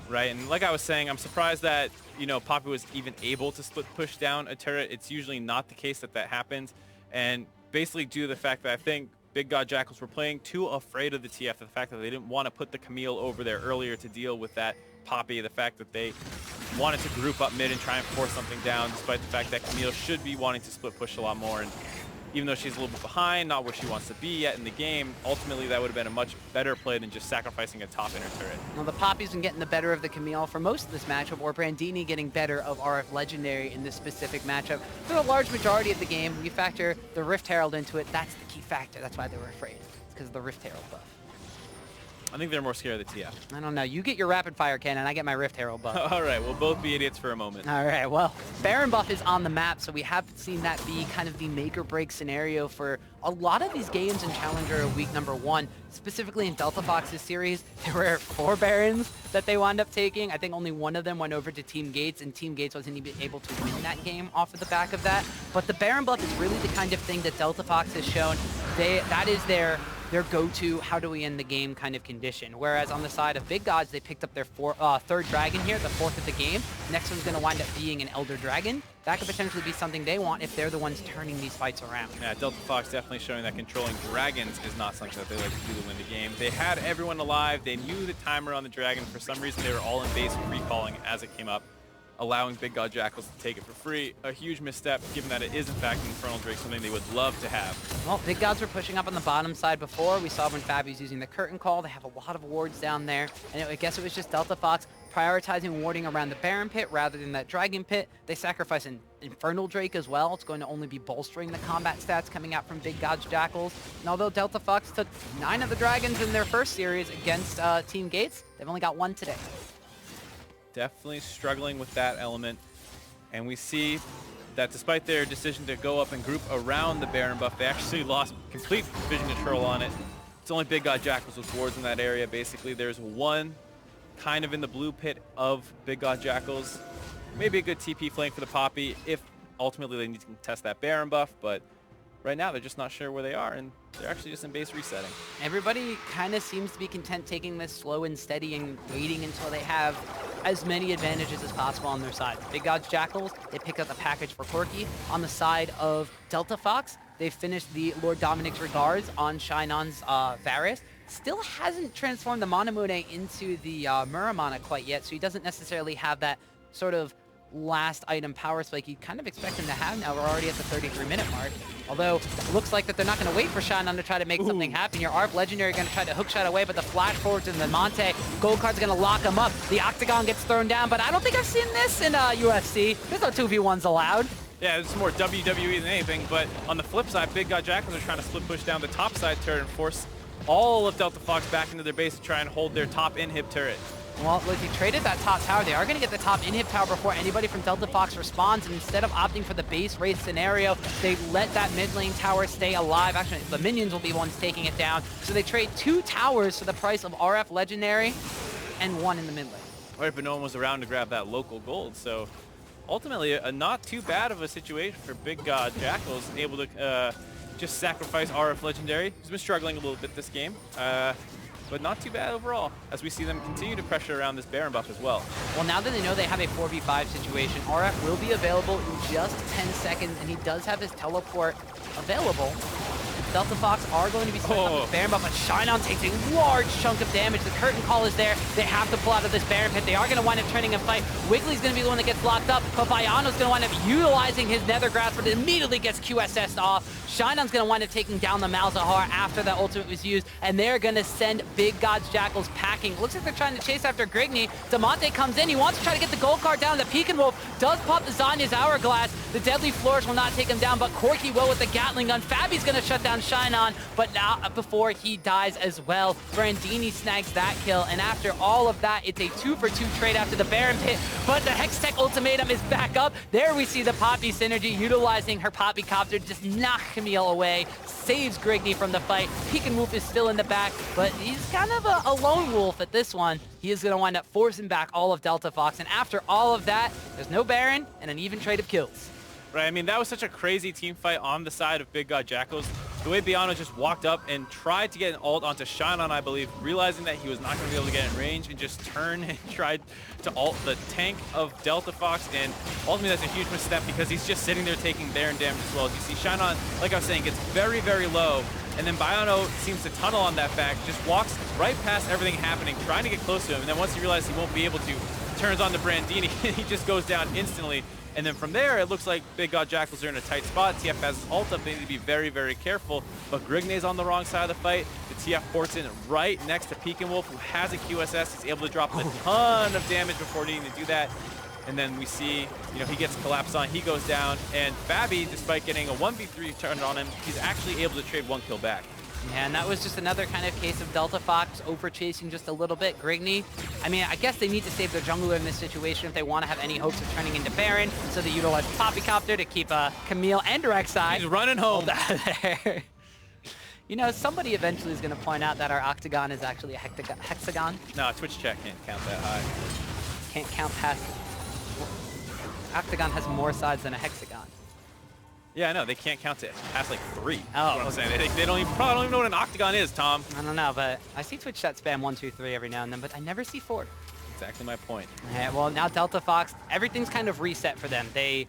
Right, and like I was saying, I'm surprised that, you know, Poppy was even able to split push down a turret. It's usually not the case that that happens, and basically due to the fact that I think Big God Jackals were playing too afraid of the TF, the fact that they didn't want to put the Camille over there earlier to deal with that Poppy, the fact that they wanted to group up mid and try and force something down, despite the fact that Camille should be wanting to split push a lot more. And even though she's a little bit behind, not where she wants to be yet in the game, ultimately that would have been a much better play than just sacrificing a top inner turret. Well, the Poppy's been getting the better of the Camille for most of this matchup, or Brandini getting better of RF Legendary in this specific matchup. For a large majority of the game, when you factor the Rift Herald into it, that's the key factor. That's why they were afraid. It's because of the Rift Herald buff. I think they're more scared of the TF. I don't know. You get your rapid fire cannon, I get my Rift Herald buff. All right, we'll both be idiots for a moment. All right, well, Baron buff is on the map, so we have seen that be kind of the make or break scenario for a lot of these games in Challenger week number 1. Specifically in Delta Fox's series, there were 4 Barons that they wound up taking. I think only one of them went over to Team Gates, and Team Gates wasn't even able to win that game off of the back of that. But the Baron buff is really the kind of thing that Delta Fox has shown. That is their go-to, how do we end the game kind of condition. Whereas on the side of Big Gods, they picked up their 3rd dragon here, the 4th of the game. Next one's going to wind up being an Elder Dragon. That could potentially be something they want if they're the ones turning these fights around. Yeah, Delta Fox definitely showing that controlling dragons is not something that they like to do to win the game. They had everyone alive. They knew the timer on the dragon. For some reason, they were all in base recalling as it came up, allowing Big God Jackals to take it for free. A huge misstep, given that it is, in fact, an Infernal Drake, something they would love to have. Well, Big Gods were pushing up on the bottom side before. We saw when Fabi's using the curtain call. They have a lot of wards down there. And I guess it was just Delta Fox prioritizing warding around the Baron pit rather than that Dragon pit. They sacrifice an Infernal Drake as well. It's going to only be bolstering the combat stats coming out from Big Gods Jackals. And although Delta Fox took 9 of the Dragons in their first series against Team Gates, they've only got 1 today. Definitely struggling with that element. And we see that despite their decision to go up and group around the Baron buff, they actually lost complete vision control on it. It's only Big God Jackals with wards in that area. Basically, there's one kind of in the blue pit of Big God Jackals. Maybe a good TP flank for the Poppy if ultimately they need to contest that Baron buff, but right now they're just not sure where they are, and they're actually just in base resetting. Everybody kind of seems to be content taking this slow and steady and waiting until they have as many advantages as possible on their side. Big Gods Jackals, they pick up the package for Corki. On the side of Delta Fox, they finished the Lord Dominic's Regards on Shinon's Varus. Still hasn't transformed the Manamune into the Muramana quite yet, so he doesn't necessarily have that sort of last item power spike you'd kind of expect him to have now. We're already at the 33-minute mark. Although, it looks like that they're not going to wait for Shinon to try to make something happen here. ARP Legendary going to try to hookshot away, but the flash forwards in the Monte. Gold card's going to lock him up. The Octagon gets thrown down, but I don't think I've seen this in UFC. There's no 2v1s allowed. Yeah, it's more WWE than anything, but on the flip side, Big God Jackals are trying to split push down the top side turret and force all of Delta Fox back into their base to try and hold their top inhib turret. Well, if they traded that top tower, they are going to get the top inhib tower before anybody from Delta Fox responds, and instead of opting for the base race scenario, they let that mid lane tower stay alive. Actually, the minions will be ones taking it down. So they trade 2 towers for the price of RF Legendary and 1 in the mid lane. Right, but no one was around to grab that local gold, so ultimately a not too bad of a situation for Big God Jackals, able to just sacrifice RF Legendary. He's been struggling a little bit this game. But not too bad overall, as we see them continue to pressure around this Baron buff as well. Well, now that they know they have a 4v5 situation, RF will be available in just 10 seconds, and he does have his teleport available. Delta Fox are going to be spending up the Baron buff, but Shinon takes a large chunk of damage. The curtain call is there. They have to pull out of this Baron pit. They are going to wind up turning and fight. Wiggly's going to be the one that gets locked up, but Bayano's going to wind up utilizing his Nether Grasp, but it immediately gets QSS'd off. Shinon's going to wind up taking down the Malzahar after that ultimate was used, and they're going to send Big Gods Jackals packing. Looks like they're trying to chase after Grigny. Damonte comes in. He wants to try to get the gold card down. The Pekin Wolf does pop the Zanya's Hourglass. The Deadly Flourish will not take him down, but Corki will with the Gatling gun. Fabi's going to shut down Shinon, but now before he dies as well, Brandini snags that kill, and after all of that, it's a 2-for-2 trade after the Baron pit, but the Hextech ultimatum is back up. There we see the Poppy synergy utilizing her Poppy Copter to just knock Camille away, saves Grigny from the fight. Pekin Wolf is still in the back, but he's kind of a lone wolf at this one. He is going to wind up forcing back all of Delta Fox, and after all of that, there's no Baron and an even trade of kills. Right, I mean, that was such a crazy team fight on the side of Big God Jackals. The way Bayano just walked up and tried to get an ult onto Shinon, I believe, realizing that he was not going to be able to get in range, and just turned and tried to ult the tank of Delta Fox, and ultimately that's a huge misstep because he's just sitting there taking Baron damage as well. As you see, Shinon, like I was saying, gets very, very low, and then Bayano seems to tunnel on that fact, just walks right past everything happening, trying to get close to him, and then once he realizes he won't be able to, turns on to Brandini, and he just goes down instantly. And then from there, it looks like Big God Jackals are in a tight spot. TF has his ult up. They need to be very, very careful. But Grigny's on the wrong side of the fight. The TF ports in right next to Pekin Wolf, who has a QSS. He's able to drop a ton of damage before needing to do that. And then we see, you know, he gets collapsed on. He goes down. And Fabi, despite getting a 1v3 turned on him, he's actually able to trade 1 kill back. Yeah, and that was just another kind of case of Delta Fox over chasing just a little bit. Grigney, I mean, I guess they need to save their jungler in this situation if they want to have any hopes of turning into Baron, so they utilize Poppycopter to keep Camille and Rek'Sai. He's running home. There. You know, somebody eventually is going to point out that our octagon is actually a hexagon. No, Twitch chat can't count that high. Can't count past. Octagon has more sides than a hexagon. Yeah, I know. They can't count it past like 3. Oh, That's what I'm saying. They don't even, probably don't even know what an octagon is, Tom. I don't know, but I see Twitch chat spam 1, 2, 3 every now and then, but I never see 4. Exactly my point. Yeah, well, now Delta Fox, everything's kind of reset for them. They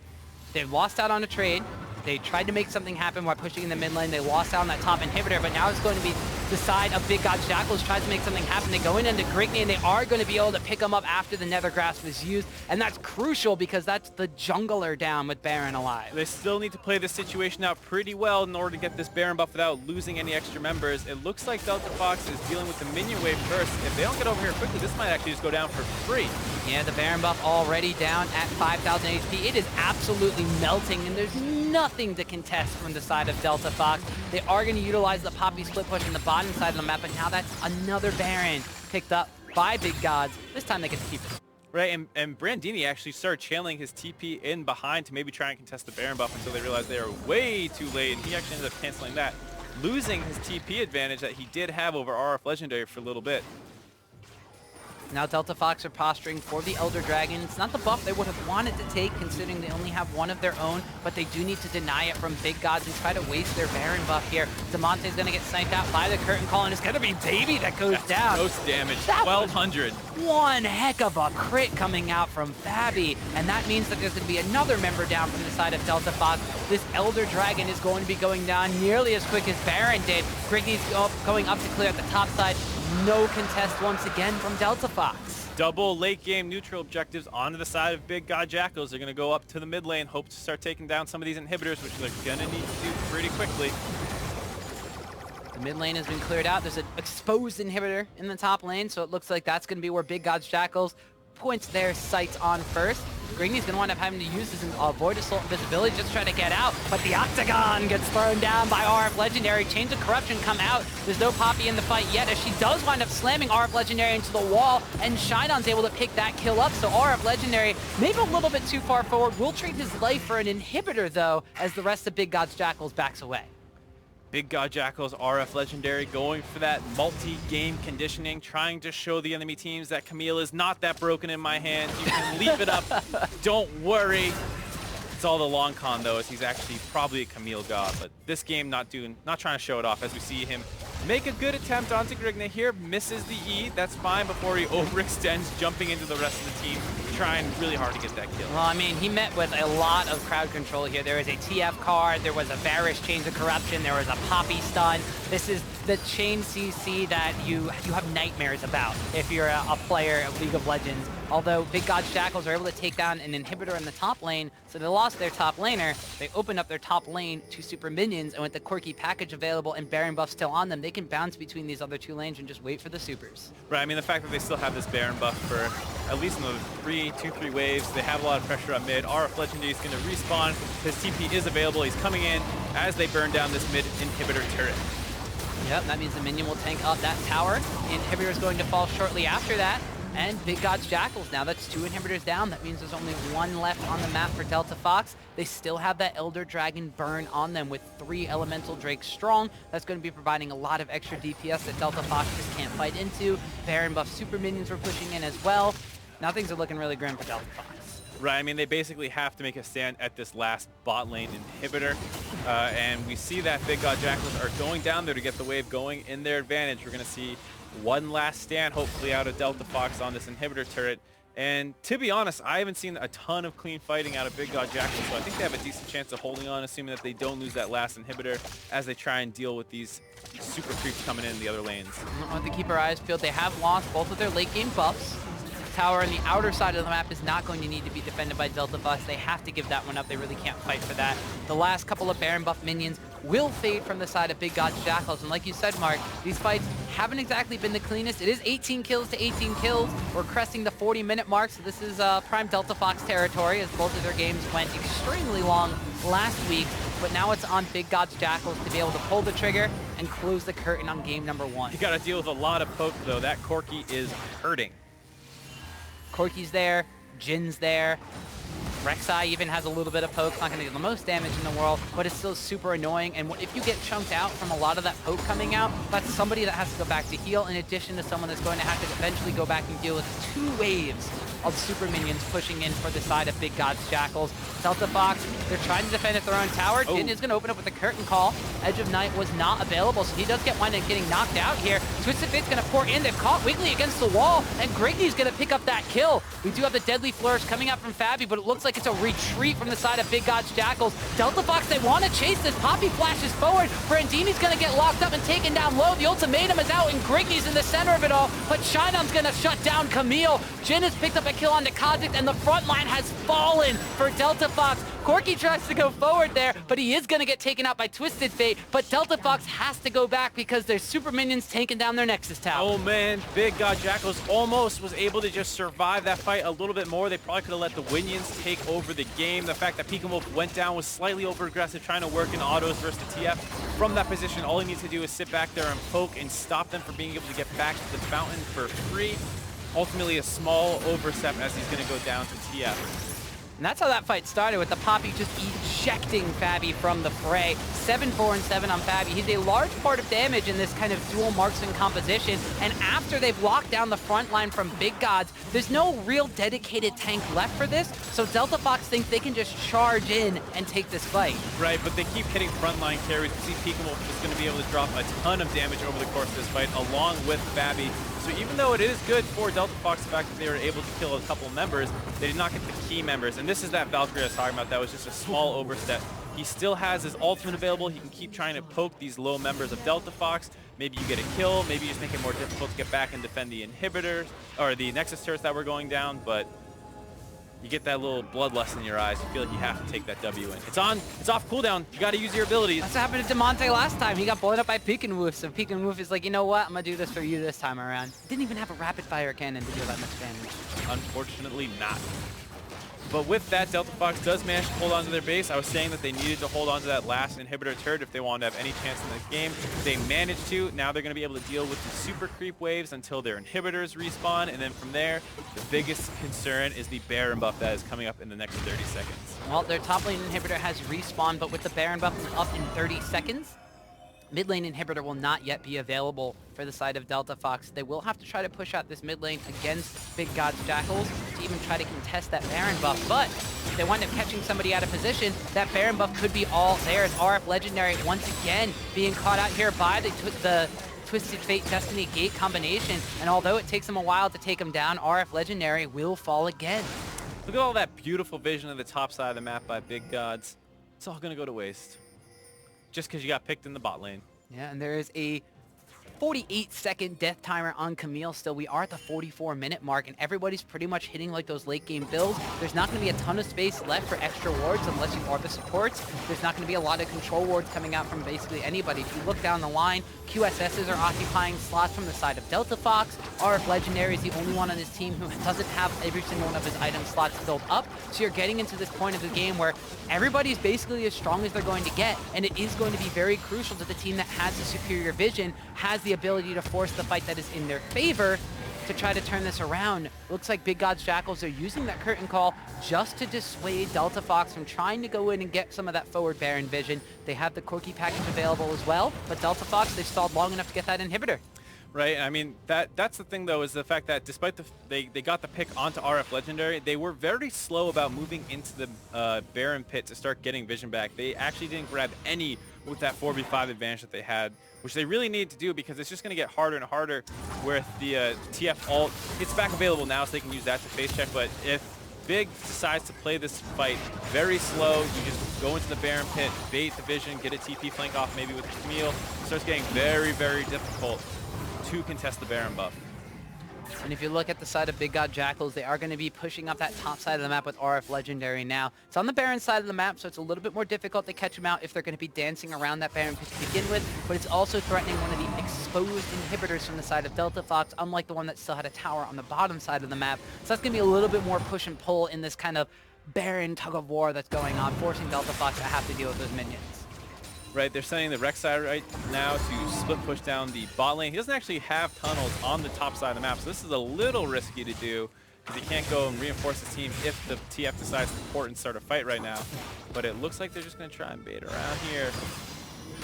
lost out on a trade. They tried to make something happen while pushing in the mid lane. They lost out on that top inhibitor, but now it's going to be the side of Big Gods Jackals tries to make something happen. They go into Grigney, and they are going to be able to pick him up after the Nether Grasp is used, and that's crucial because that's the jungler down with Baron alive. They still need to play this situation out pretty well in order to get this Baron buff without losing any extra members. It looks like Delta Fox is dealing with the minion wave first. If they don't get over here quickly, this might actually just go down for free. Yeah, the Baron buff already down at 5,000 HP. It is absolutely melting, and there's nothing to contest from the side of Delta Fox. They are going to utilize the Poppy split push in the bottom side of the map, but now that's another Baron picked up by Big Gods. This time they get to keep it. Right, and Brandini actually started channeling his TP in behind to maybe try and contest the Baron buff until they realized they were way too late, and he actually ended up canceling that, losing his TP advantage that he did have over RF Legendary for a little bit. Now Delta Fox are posturing for the Elder Dragon. It's not the buff they would have wanted to take, considering they only have one of their own, but they do need to deny it from Big Gods and try to waste their Baron buff here. Damonte's going to get sniped out by the Curtain Call, and it's going to be Davey that goes down. Most damage, That 1,200. One heck of a crit coming out from Fabi, and that means that there's going to be another member down from the side of Delta Fox. This Elder Dragon is going to be going down nearly as quick as Baron did. Grigney's going up to clear at the top side. No contest once again from Delta Fox. Double late game neutral objectives onto the side of Big God Jackals. They're going to go up to the mid lane, hope to start taking down some of these inhibitors, which they're going to need to do pretty quickly. The mid lane has been cleared out. There's an exposed inhibitor in the top lane, so it looks like that's going to be where Big Gods Jackals points their sights on first. Grigney's going to wind up having to use his Void Assault Invisibility just to try to get out, but the Octagon gets thrown down by RF Legendary. Chains of Corruption come out. There's no Poppy in the fight yet, as she does wind up slamming RF Legendary into the wall, and Shidon's able to pick that kill up, so RF Legendary maybe a little bit too far forward. Will trade his life for an inhibitor, though, as the rest of Big Gods Jackals backs away. Big God Jackals, RF Legendary, going for that multi-game conditioning, trying to show the enemy teams that Camille is not that broken in my hands. You can leave it up. Don't worry. It's all the long con, though, as he's actually probably a Camille god. But this game not trying to show it off, as we see him make a good attempt onto Grigney here. Misses the E. That's fine before he overextends, jumping into the rest of the team, trying really hard to get that kill. Well, I mean, he met with a lot of crowd control here. There was a TF card, there was a Varish Chains of Corruption, there was a Poppy stun. This is the chain CC that you have nightmares about if you're a player of League of Legends. Although Big Gods Jackals are able to take down an inhibitor in the top lane, so they lost their top laner. They opened up their top lane to super minions, and with the quirky package available and Baron buff still on them, they can bounce between these other two lanes and just wait for the supers. Right, I mean, the fact that they still have this Baron buff for at least another 2-3 waves, they have a lot of pressure on mid. RF Legendary is going to respawn. His TP is available. He's coming in as they burn down this mid inhibitor turret. Yep, that means the minion will tank up that tower. The inhibitor is going to fall shortly after that. And Big Gods Jackals, now that's 2 inhibitors down. That means there's only 1 left on the map for Delta Fox. They still have that Elder Dragon burn on them with 3 Elemental Drakes strong. That's going to be providing a lot of extra DPS that Delta Fox just can't fight into. Baron buff super minions were pushing in as well. Now things are looking really grim for Delta Fox. Right, I mean, they basically have to make a stand at this last bot lane inhibitor. And we see that Big God Jackals are going down there to get the wave going in their advantage. We're going to see one last stand, hopefully, out of Delta Fox on this inhibitor turret. And to be honest, I haven't seen a ton of clean fighting out of Big God Jackals, so I think they have a decent chance of holding on, assuming that they don't lose that last inhibitor as they try and deal with these super creeps coming in the other lanes. I want to keep our eyes peeled. They have lost both of their late game buffs. Tower on the outer side of the map is not going to need to be defended by Delta Fox. They have to give that one up. They really can't fight for that. The last couple of Baron buff minions will fade from the side of Big Gods Jackals. And like you said, Mark, these fights haven't exactly been the cleanest. It is 18 kills to 18 kills. We're cresting the 40-minute mark, so this is prime Delta Fox territory, as both of their games went extremely long last week. But now it's on Big Gods Jackals to be able to pull the trigger and close the curtain on game number 1. You got to deal with a lot of poke, though. That Corki is hurting. Corki's there, Jin's there. Rek'Sai even has a little bit of poke, not going to do the most damage in the world, but it's still super annoying. And if you get chunked out from a lot of that poke coming out, that's somebody that has to go back to heal, in addition to someone that's going to have to eventually go back and deal with 2 waves of super minions pushing in for the side of Big Gods Jackals. Delta Fox, they're trying to defend at their own tower. Jin is going to open up with a curtain call. Edge of Night was not available, so he does get one and getting knocked out here. Twisted Fate's going to pour in. They've caught Wiggly against the wall, and Grigny's going to pick up that kill. We do have the Deadly Flourish coming out from Fabi, but it looks like it's a retreat from the side of Big Gods Jackals. Delta Fox, they want to chase this. Poppy flashes forward. Brandini's going to get locked up and taken down low. The ultimatum is out, and Grigny's in the center of it all, but Shinon's going to shut down Camille. Jin has picked up a kill onto Kazik, and the front line has fallen for Delta Fox. Corki tries to go forward there, but he is going to get taken out by Twisted Fate, but Delta Fox has to go back because there's super minions taking down their Nexus tower. Oh man, Big God Jackals almost was able to just survive that fight a little bit more. They probably could have let the Winions take over the game. The fact that Pekin Wolf went down was slightly over-aggressive, trying to work in autos versus the TF. From that position, all he needs to do is sit back there and poke and stop them from being able to get back to the fountain for free. Ultimately, a small overstep as he's going to go down to TF. And that's how that fight started, with the Poppy just ejecting Fabi from the fray. 7-4 and 7 on Fabi. He's a large part of damage in this kind of dual marksman composition. And after they've locked down the front line from Big Gods, there's no real dedicated tank left for this. So Delta Fox thinks they can just charge in and take this fight. Right, but they keep hitting frontline carries. We see Pekin Wolf is going to be able to drop a ton of damage over the course of this fight, along with Fabi. So even though it is good for Delta Fox, the fact that they were able to kill a couple members, they did not get the key members. And this is that Valkyrie I was talking about that was just a small overstep. He still has his ultimate available. He can keep trying to poke these low members of Delta Fox. Maybe you get a kill. Maybe you just make it more difficult to get back and defend the inhibitors or the Nexus turrets that were going down. But you get that little bloodlust in your eyes. You feel like you have to take that W in. It's off cooldown. You got to use your abilities. That's what happened to Demonte last time. He got blown up by Pekin Wolf. So Pekin Wolf is like, you know what? I'm going to do this for you this time around. Didn't even have a rapid fire cannon to deal that much damage. Unfortunately not. But with that, Delta Fox does manage to hold on to their base. I was saying that they needed to hold on to that last inhibitor turret if they wanted to have any chance in this game. They managed to. Now they're going to be able to deal with the super creep waves until their inhibitors respawn. And then from there, the biggest concern is the Baron buff that is coming up in the next 30 seconds. Well, their top lane inhibitor has respawned, but with the Baron buff up in 30 seconds, mid lane inhibitor will not yet be available for the side of Delta Fox. They will have to try to push out this mid lane against Big Gods Jackals to even try to contest that Baron buff. But if they wind up catching somebody out of position, that Baron buff could be all theirs. RF Legendary once again being caught out here by the Twisted Fate Destiny Gate combination. And although it takes them a while to take him down, RF Legendary will fall again. Look at all that beautiful vision of the top side of the map by Big Gods. It's all going to go to waste. Just because you got picked in the bot lane. Yeah, and there is a 48-second death timer on Camille still. We are at the 44-minute mark, and everybody's pretty much hitting like those late-game builds. There's not going to be a ton of space left for extra wards unless you are the supports. There's not going to be a lot of control wards coming out from basically anybody. If you look down the line, QSSs are occupying slots from the side of Delta Fox. RF Legendary is the only one on his team who doesn't have every single one of his item slots filled up. So you're getting into this point of the game where everybody's basically as strong as they're going to get, and it is going to be very crucial to the team that has the superior vision, has the ability to force the fight that is in their favor to try to turn this around. Looks like Big Gods Jackals are using that curtain call just to dissuade Delta Fox from trying to go in and get some of that forward Baron vision. They have the Corki package available as well, but Delta Fox, they stalled long enough to get that inhibitor. Right, I mean, that's the thing, though, is the fact that despite they got the pick onto RF Legendary, they were very slow about moving into the Baron pit to start getting vision back. They actually didn't grab any with that 4v5 advantage that they had, which they really need to do because it's just going to get harder and harder with the TF ult. It's back available now, so they can use that to face check, but if Big decides to play this fight very slow, you just go into the Baron pit, bait the vision, get a TP flank off maybe with Camille, it starts getting very, very difficult to contest the Baron buff. And if you look at the side of Big God Jackals, they are going to be pushing up that top side of the map with RF Legendary now. It's on the Baron side of the map, so it's a little bit more difficult to catch them out if they're going to be dancing around that Baron pit to begin with, but it's also threatening one of the exposed inhibitors from the side of Delta Fox, unlike the one that still had a tower on the bottom side of the map. So that's going to be a little bit more push and pull in this kind of Baron tug of war that's going on, forcing Delta Fox to have to deal with those minions. right? They're sending the Rek'Sai right now to split push down the bot lane. He doesn't actually have tunnels on the top side of the map, so this is a little risky to do because he can't go and reinforce his team if the TF decides to port and start a fight right now. But it looks like they're just going to try and bait around here.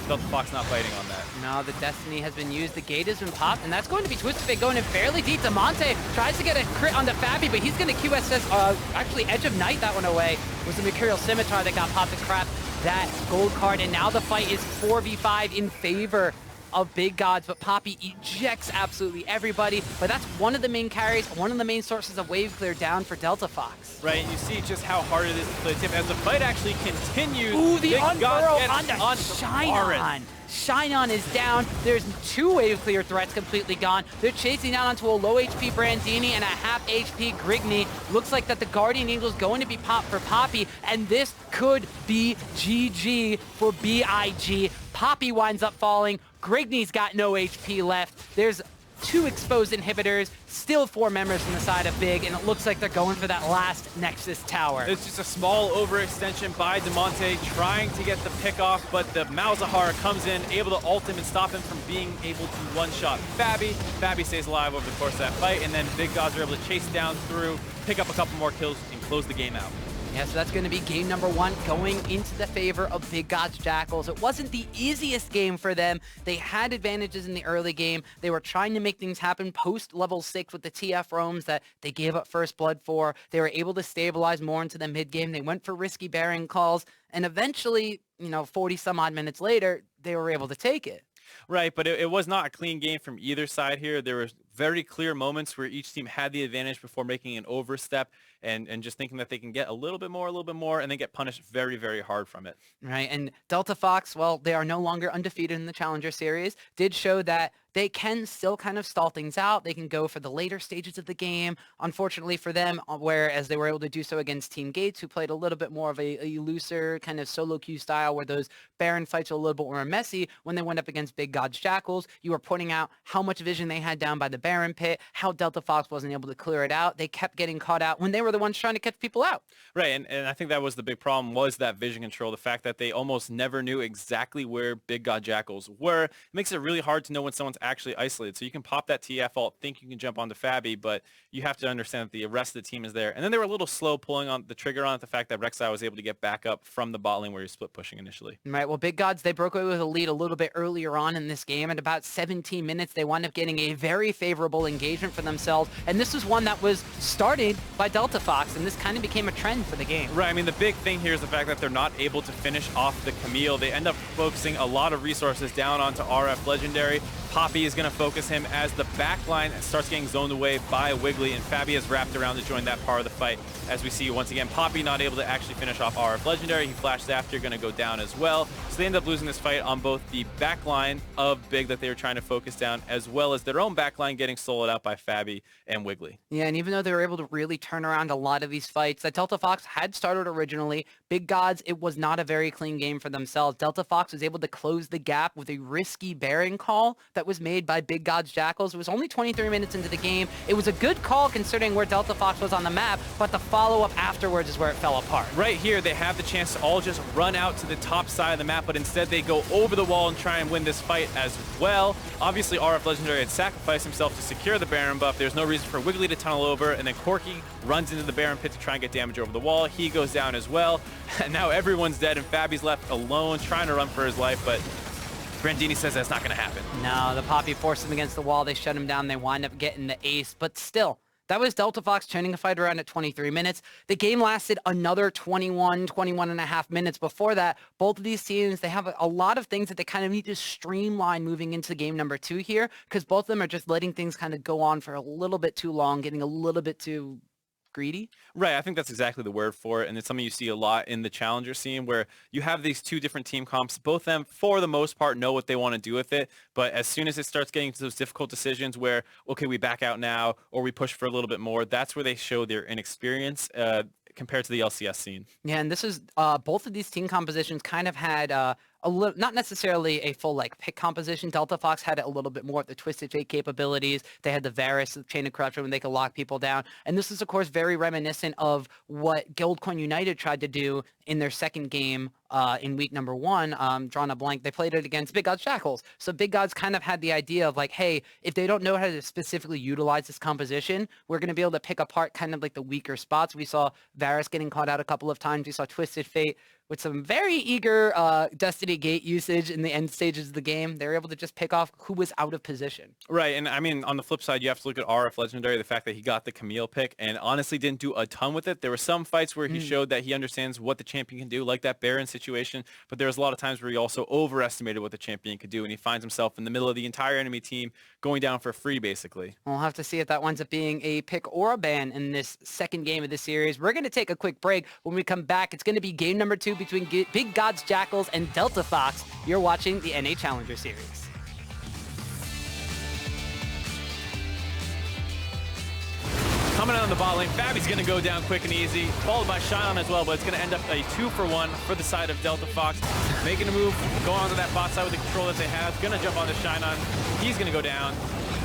DeltaFox not fighting on that. No, the Destiny has been used. The gate has been popped, and that's going to be Twisted Fate going in fairly deep. Damonte tries to get a crit on the Fabi, but he's going to QSS, actually Edge of Night that one away. It was the Mercurial Scimitar that got popped to crap that gold card, and now the fight is 4v5 in favor of Big Gods, but Poppy ejects absolutely everybody. But that's one of the main carries, one of the main sources of wave clear down for DeltaFox. Right, and you see just how hard it is to play tip as the fight actually continues. Ooh, the Big unfurl Gods on the Shinon. Shinon is down. There's 2 wave clear threats completely gone. They're chasing down onto a low HP Brandini and a half HP Grigny. Looks like that the Guardian Angel is going to be popped for Poppy, and this could be GG for BIG. Poppy winds up falling. Grigny's got no HP left. There's 2 exposed inhibitors, still 4 members from the side of Big, and it looks like they're going for that last Nexus tower. It's just a small overextension by Damonte trying to get the pick off, but the Malzahar comes in, able to ult him and stop him from being able to one-shot Fabi. Fabi stays alive over the course of that fight, and then Big Gods are able to chase down through, pick up a couple more kills, and close the game out. Yeah, so that's going to be game number 1 going into the favor of Big Gods Jackals. It wasn't the easiest game for them. They had advantages in the early game. They were trying to make things happen post level 6 with the TF roams that they gave up first blood for. They were able to stabilize more into the mid game. They went for risky bearing calls, and eventually, 40 some odd minutes later, they were able to take it. Right, but it was not a clean game from either side here. There were very clear moments where each team had the advantage before making an overstep and just thinking that they can get a little bit more, and then get punished very, very hard from it. Right, and DeltaFox, well, they are no longer undefeated in the Challenger Series, did show that they can still kind of stall things out. They can go for the later stages of the game. Unfortunately for them, whereas they were able to do so against Team Gates, who played a little bit more of a looser kind of solo queue style where those Baron fights are a little bit more messy. When they went up against Big Gods Jackals, you were pointing out how much vision they had down by the Baron pit, how DeltaFox wasn't able to clear it out. They kept getting caught out when they were the ones trying to catch people out. Right, and I think that was the big problem, was that vision control, the fact that they almost never knew exactly where Big God Jackals were. It makes it really hard to know when someone's actually isolated. So you can pop that TF ult, think you can jump onto Fabi, but you have to understand that the rest of the team is there. And then they were a little slow pulling on the trigger on it, the fact that Rek'Sai was able to get back up from the bot lane where he was split pushing initially. Right, well, Big Gods, they broke away with a lead a little bit earlier on in this game. At about 17 minutes, they wound up getting a very favorable engagement for themselves. And this was one that was started by DeltaFox, and this kind of became a trend for the game. Right, I mean, the big thing here is the fact that they're not able to finish off the Camille. They end up focusing a lot of resources down onto RF Legendary. Poppy is going to focus him as the backline starts getting zoned away by Wiggly, and Fabi has wrapped around to join that part of the fight. As we see, once again, Poppy not able to actually finish off RF Legendary. He flashed after, going to go down as well. So they end up losing this fight on both the backline of Big that they were trying to focus down, as well as their own backline getting soloed out by Fabi and Wiggly. Yeah, and even though they were able to really turn around a lot of these fights that DeltaFox had started originally, Big Gods, it was not a very clean game for themselves. DeltaFox was able to close the gap with a risky bearing call that was made by Big Gods Jackals. It was only 23 minutes into the game. It was a good call considering where DeltaFox was on the map, but the follow-up afterwards is where it fell apart. Right here, they have the chance to all just run out to the top side of the map, but instead they go over the wall and try and win this fight as well. Obviously, RF Legendary had sacrificed himself to secure the Baron buff. There's no reason for Wiggly to tunnel over, and then Corki runs into the Baron pit to try and get damage over the wall. He goes down as well, and now everyone's dead, and Fabi's left alone trying to run for his life, but Brandini says that's not going to happen. No, the Poppy forced him against the wall. They shut him down. They wind up getting the ace, but still, that was DeltaFox turning the fight around at 23 minutes. The game lasted another 21 and a half minutes. Before that, both of these teams, they have a lot of things that they kind of need to streamline moving into game number 2 here, because both of them are just letting things kind of go on for a little bit too long, getting a little bit too greedy. Right, I think that's exactly the word for it, and it's something you see a lot in the Challenger scene where you have these two different team comps. Both of them, for the most part, know what they want to do with it, but as soon as it starts getting to those difficult decisions where, okay, we back out now, or we push for a little bit more, that's where they show their inexperience compared to the LCS scene. Yeah, and this is, both of these team compositions kind of had a little, not necessarily a full like pick composition. Delta Fox had a little bit more of the Twisted Fate capabilities. They had the Varus, the Chain of Corruption, when they could lock people down. And this is, of course, very reminiscent of what Guildcoin United tried to do in their second game in week number 1, drawn a blank. They played it against Big Gods Jackals. So Big Gods kind of had the idea of like, hey, if they don't know how to specifically utilize this composition, we're going to be able to pick apart kind of like the weaker spots. We saw Varus getting caught out a couple of times. We saw Twisted Fate with some very eager Destiny Gate usage in the end stages of the game. They were able to just pick off who was out of position. Right, and I mean, on the flip side, you have to look at RF Legendary, the fact that he got the Camille pick, and honestly didn't do a ton with it. There were some fights where he showed that he understands what the champion can do, like that Baron situation, but there was a lot of times where he also overestimated what the champion could do, and he finds himself in the middle of the entire enemy team going down for free, basically. We'll have to see if that winds up being a pick or a ban in this second game of the series. We're going to take a quick break. When we come back, it's going to be game number 2 between Big Gods Jackals and Delta Fox. You're watching the NA Challenger Series. Coming out on the bot lane, Fabi's going to go down quick and easy, followed by Shinon as well, but it's going to end up a 2-for-1 for the side of Delta Fox. Making a move, going onto that bot side with the control that they have, going to jump onto Shinon. He's going to go down.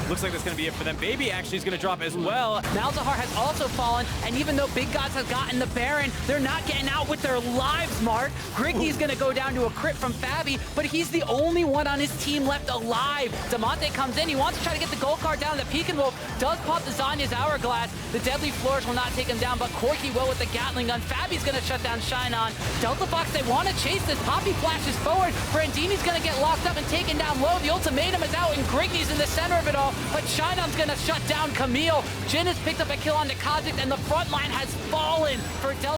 Looks like that's going to be it for them. Baby actually is going to drop as well. Malzahar has also fallen, and even though Big Gods has gotten the Baron, they're not getting out with their lives, Mark. Grigny's going to go down to a crit from Fabi, but he's the only one on his team left alive. Damonte comes in. He wants to try to get the gold card down. The Pekin Wolf does pop the Zanya's Hourglass. The Deadly Flourish will not take him down, but Corki will with the Gatling gun. Fabi's going to shut down Shinon. Delta Fox, they want to chase this. Poppy flashes forward. Brandini's going to get locked up and taken down low. The ultimatum is out, and Grigny's in the center of it all. But Shinon's gonna shut down Camille. Jin has picked up a kill on the Kha'Zix, and the front line has fallen for Delta.